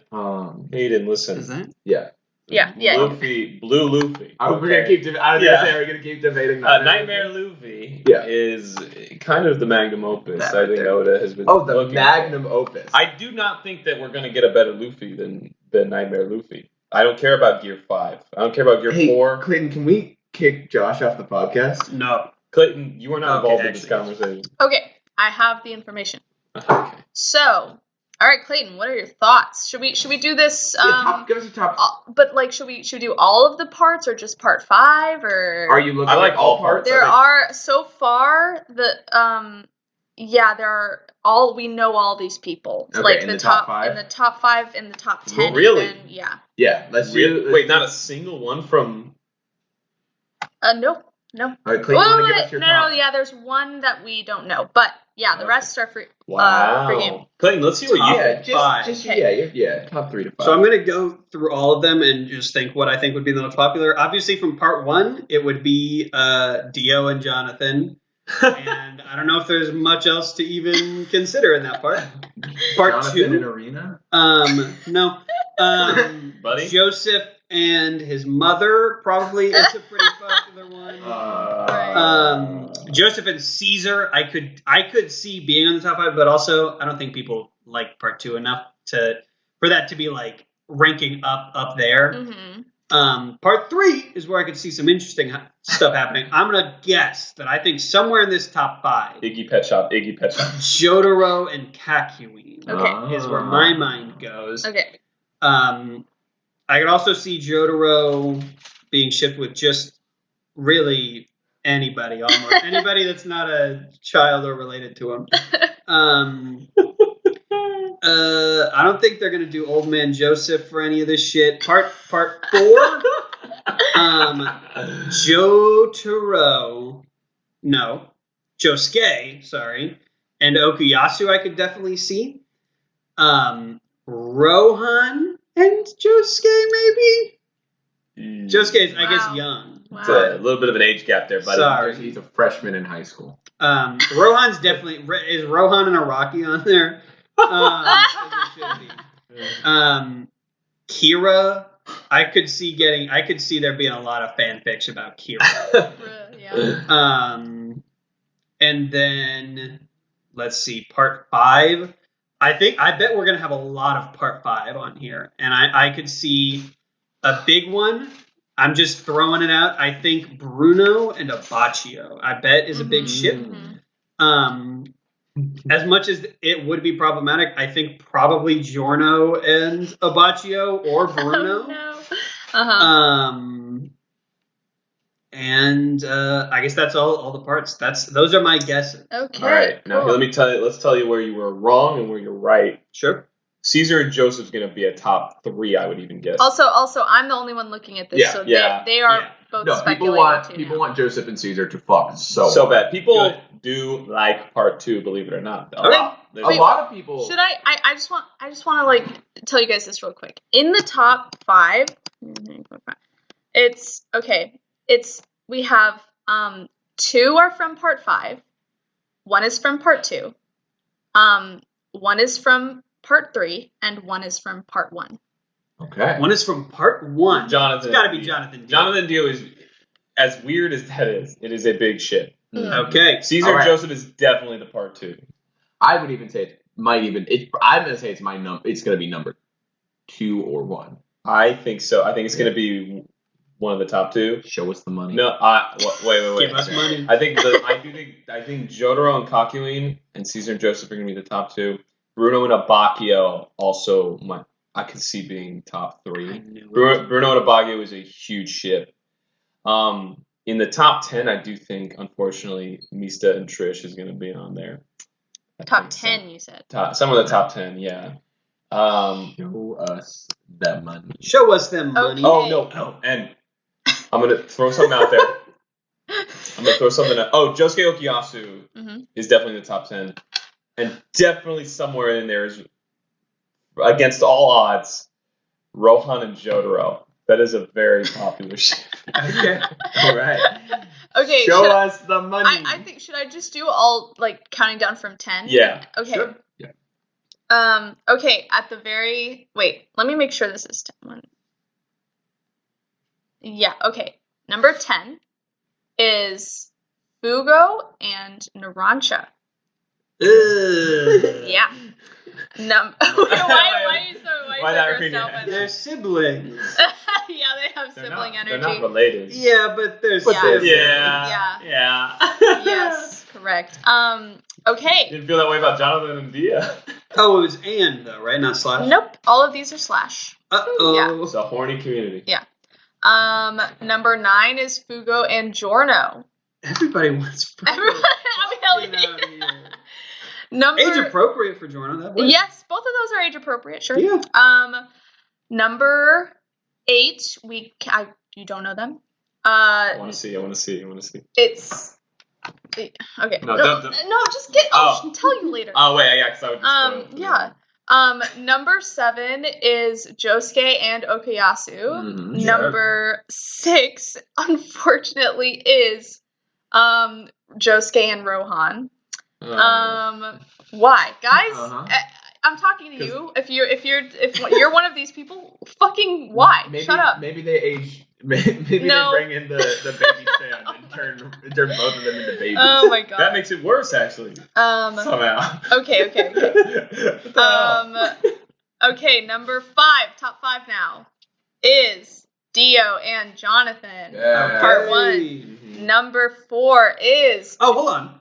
Hayden, Is listen. that? Yeah. Yeah. Luffy, Blue Luffy. We're gonna keep. I was Yeah. gonna say we're gonna keep debating. Nightmare Luffy is kind of the magnum opus. That I right think there. Oda has been. Oh, the looking magnum for. opus. I do not think that we're gonna get a better Luffy than Nightmare Luffy. I don't care about Gear 5. I don't care about Gear 4. Clayton, can we kick Josh off the podcast? No. Clayton, you are not Okay, involved in this conversation. Okay, I have the information. Okay. So, all right, Clayton, what are your thoughts? Should we do this? Give us a top. But like, should we do all of the parts or just part 5 or? Are you looking? I like at all parts. There are so far there are we know all these people. Okay, like in the the top 5? in the top 5, in the top 10. Really? Even, yeah. Yeah. Let's do. Wait, not a single one from. No. All right, Clayton, you want to give us your top? Yeah. There's one that we don't know, but yeah, the rest are for Wow. for you. Clayton, let's see what you think. Top 3 to 5. So I'm going to go through all of them and just think what I think would be the most popular. Obviously, from part 1, it would be Dio and Jonathan. And I don't know if there's much else to even consider in that part. Part Jonathan 2, and Arena. no. Buddy? Joseph and his mother probably is a pretty popular one. Joseph and Caesar, I could see being on the top 5, but also I don't think people like part 2 enough for that to be like ranking up there. Mm-hmm. Part 3 is where I could see some interesting stuff happening. I'm gonna guess that I think somewhere in this top 5, Iggy Pet Shop. Jotaro and Kakyoin Okay. is where my mind goes. Okay. I could also see Jotaro being shipped with just really anybody, almost anybody that's not a child or related to him. I don't think they're gonna do Old Man Joseph for any of this shit. Part 4, Josuke, sorry, and Okuyasu I could definitely see. Rohan and Josuke maybe. Josuke is, I guess, young. It's a little bit of an age gap there, buddy. Sorry. He's a freshman in high school. Rohan's definitely is Rohan and Araki on there. As it should be. Kira, I could see there being a lot of fanfics about Kira. Yeah. And then let's see, part 5. I bet we're gonna have a lot of part 5 on here, and I could see a big one. I'm just throwing it out. I think Bruno and Abacchio, I bet, is a big ship. As much as it would be problematic, I think probably Giorno and Abacchio or Bruno. Oh, no. And I guess that's all the parts. Those are my guesses. Okay. All right, now cool. let's tell you where you were wrong and where you're right. Sure. Caesar and Joseph's going to be a top 3, I would even guess. Also, I'm the only one looking at this, Yeah, so yeah, they are both No, speculating. people want Joseph and Caesar to fuck so bad. People Good. do like part 2, believe it or not. Though. Okay. A lot of people. Should I just want to like tell you guys this real quick. In the top 5, it's we have 2 are from part 5, 1 is from part 2, 1 is from part 3, and 1 is from part 1. Okay. One is from part 1. Jonathan. It's got to be Jonathan Dio. Jonathan Dio is, as weird as that is, it is a big ship. Okay. Caesar All right. Joseph is definitely the part 2. I would even say it might even. I'm gonna say it's my It's gonna be number 2 or 1. I think so. I think it's going to be one of the top 2. Show us the money. No, wait. Give us money. I think Jotaro and Kakyoin and Caesar and Joseph are going to be the top 2. Bruno and Abakio also I could see being top 3. Bruno and Abakio is a huge ship. In the top 10, I do think, unfortunately, Mista and Trish is going to be on there. Top 10, you said. Some of the top 10, yeah. Show us the money. Show us them money. Okay. Oh, no. And I'm going to throw something out there. Josuke Okuyasu is definitely in the top 10. And definitely somewhere in there is, against all odds, Rohan and Jotaro. That is a very popular ship. Okay. All right. Okay. Show us the money. I think, should I just do all, like, counting down from 10? Yeah. Okay. Sure. Yeah. Okay, at the very... Wait, let me make sure this is 10. Yeah, okay. Number 10 is Fugo and Narancia. Yeah. Why that so repeating grossed out by They're that? siblings. Yeah, they have sibling energy. They're not related. Yeah, but they're Yeah. siblings. Yeah. Yeah. Yes, correct. Okay. Didn't feel that way about Jonathan and Dia. Oh, it was and though, right? Not slash. Nope, all of these are slash. Uh-oh. It's a horny community. Number 9 is Fugo and Giorno. Everybody wants Fugo. Everyone, Get out of here. Number Age appropriate for Giorno. That works. Yes, both of those are age appropriate. Sure. Yeah. Number 8, you don't know them. I want to see. It's okay. No, No, don't. just get. I'll Oh. tell you later. Oh, wait, yeah, because I would just spoil it. Yeah. Number 7 is Josuke and Okuyasu. Mhm. Number 6, unfortunately, is Josuke and Rohan. Why, guys? I'm talking to you. If you're one of these people, fucking why? Shut up. Maybe they age. Maybe No. they bring in the baby stand and turn both of them into babies. Oh my god. That makes it worse, actually. Somehow. Okay. What the hell? Okay, number 5, top 5 now, is Dio and Jonathan. Yeah. Part 1. Mm-hmm. Number 4 is... Oh, hold on.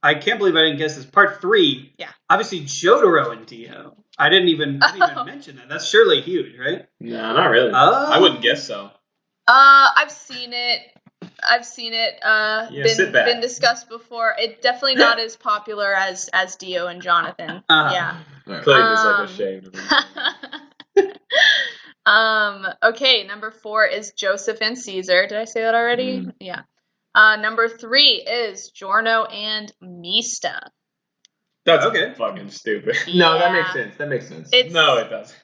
I can't believe I didn't guess this. Part 3. Yeah. Obviously, Jotaro and Dio. I didn't even mention that. That's surely huge, right? No, not really. Oh. I wouldn't guess so. I've seen it. Sit back. Been discussed before. It's definitely not as popular as Dio and Jonathan. Yeah. Clayton is like ashamed of him. Okay, number 4 is Joseph and Caesar. Did I say that already? Yeah. Number 3 is Giorno and Mista. That's Okay. fucking stupid. No, that Yeah. makes sense. It's- No, it doesn't.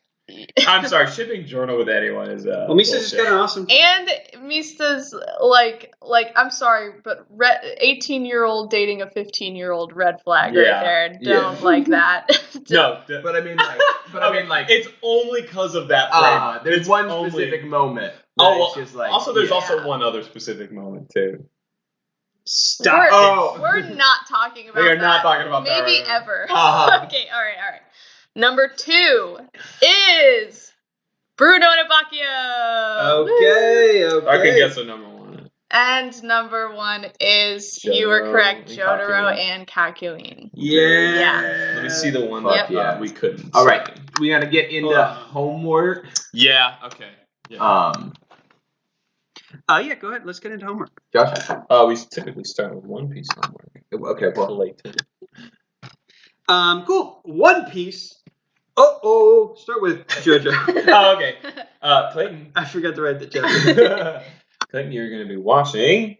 I'm sorry, shipping Giorno with anyone is Well, Misa's just got an awesome. And Mista's like I'm sorry, but 18-year-old dating a 15-year-old, red flag right Yeah. there. Yeah. Don't like that. No, But I mean, like, it's only because of that frame. there's It's one only- specific moment. Oh, that well, it's just like, also, there's yeah. also one other specific moment too. Stop. We're, Oh. we're not talking about We are that. not talking about that Maybe right now. ever. Uh-huh. Okay, all right. Number 2 is Bruno and Abakio. Okay. I can guess what number 1 is. And number 1 is, you were Jotaro correct, and Jotaro Kakyoin. and Kakyoin. Yeah. Let me see the one Fuck that yeah. we couldn't. All say. right, we gotta get into homework. Yeah. Okay. Yeah. Yeah. Go ahead. Let's get into homework. Josh. We typically start with One Piece homework. Okay, well, Clayton. Cool. One Piece. Start with JoJo. Oh, okay. Clayton. I forgot to write the JoJo. Clayton, you're going to be watching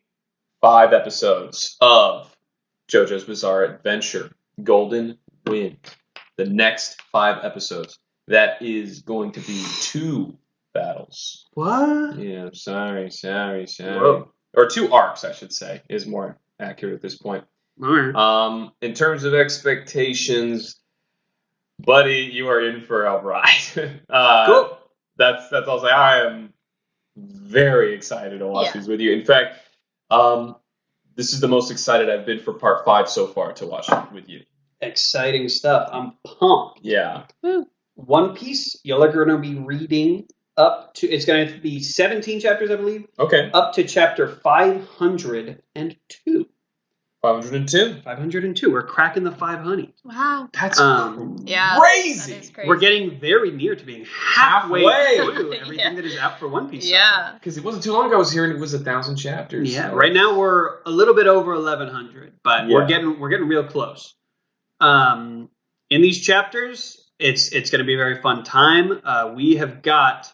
5 episodes of JoJo's Bizarre Adventure Golden Wind. The next 5 episodes. That is going to be 2 battles. What? Yeah, sorry. Whoa. or 2 arcs, I should say, is more accurate at this point. All right. In terms of expectations, buddy, you are in for a ride. Cool. That's all I'll say. I am very excited to watch these with you. In fact, this is the most excited I've been for part 5 so far to watch it with you. Exciting stuff. I'm pumped. Yeah. One Piece, y'all are going to be reading up to, it's going to be 17 chapters, I believe, Okay. up to chapter 502. 502. 502. We're cracking the 500. Wow. That's Yeah. crazy. That is crazy. We're getting very near to being halfway through everything that is out for One Piece. Yeah. Because it wasn't too long ago I was hearing it was 1,000 chapters. Yeah. So. Right now we're a little bit over 1,100, but we're getting real close. In these chapters, it's going to be a very fun time. We have got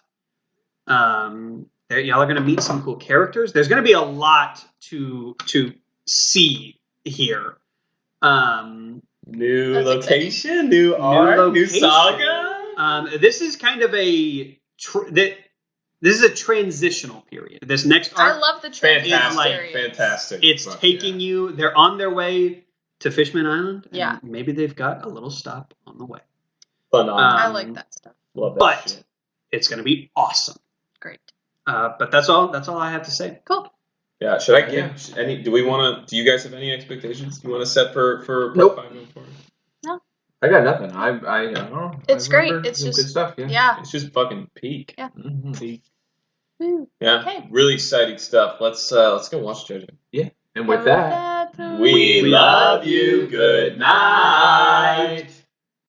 y'all are going to meet some cool characters. There's going to be a lot to see here. New That's location, new art, new saga. This is kind of this is a transitional period. This next arc, I love the transition Fantastic, periods. fantastic. it's taking you. They're on their way to Fishman Island. And Yeah. maybe they've got a little stop on the way. Phenomenal. I like that stuff. Love that But shit. it's going to be awesome. Great. But that's all I have to say. Cool. Yeah, should I give any? Do we want to? Do you guys have any expectations you want to set for part Nope. 5 going forward? I got nothing. I don't know. It's I great. remember It's some just good stuff. Yeah. Yeah. It's just fucking peak. Yeah. Peak. Woo. Yeah. Okay. Really exciting stuff. Let's go watch JoJo. And with that, We love you. Good night.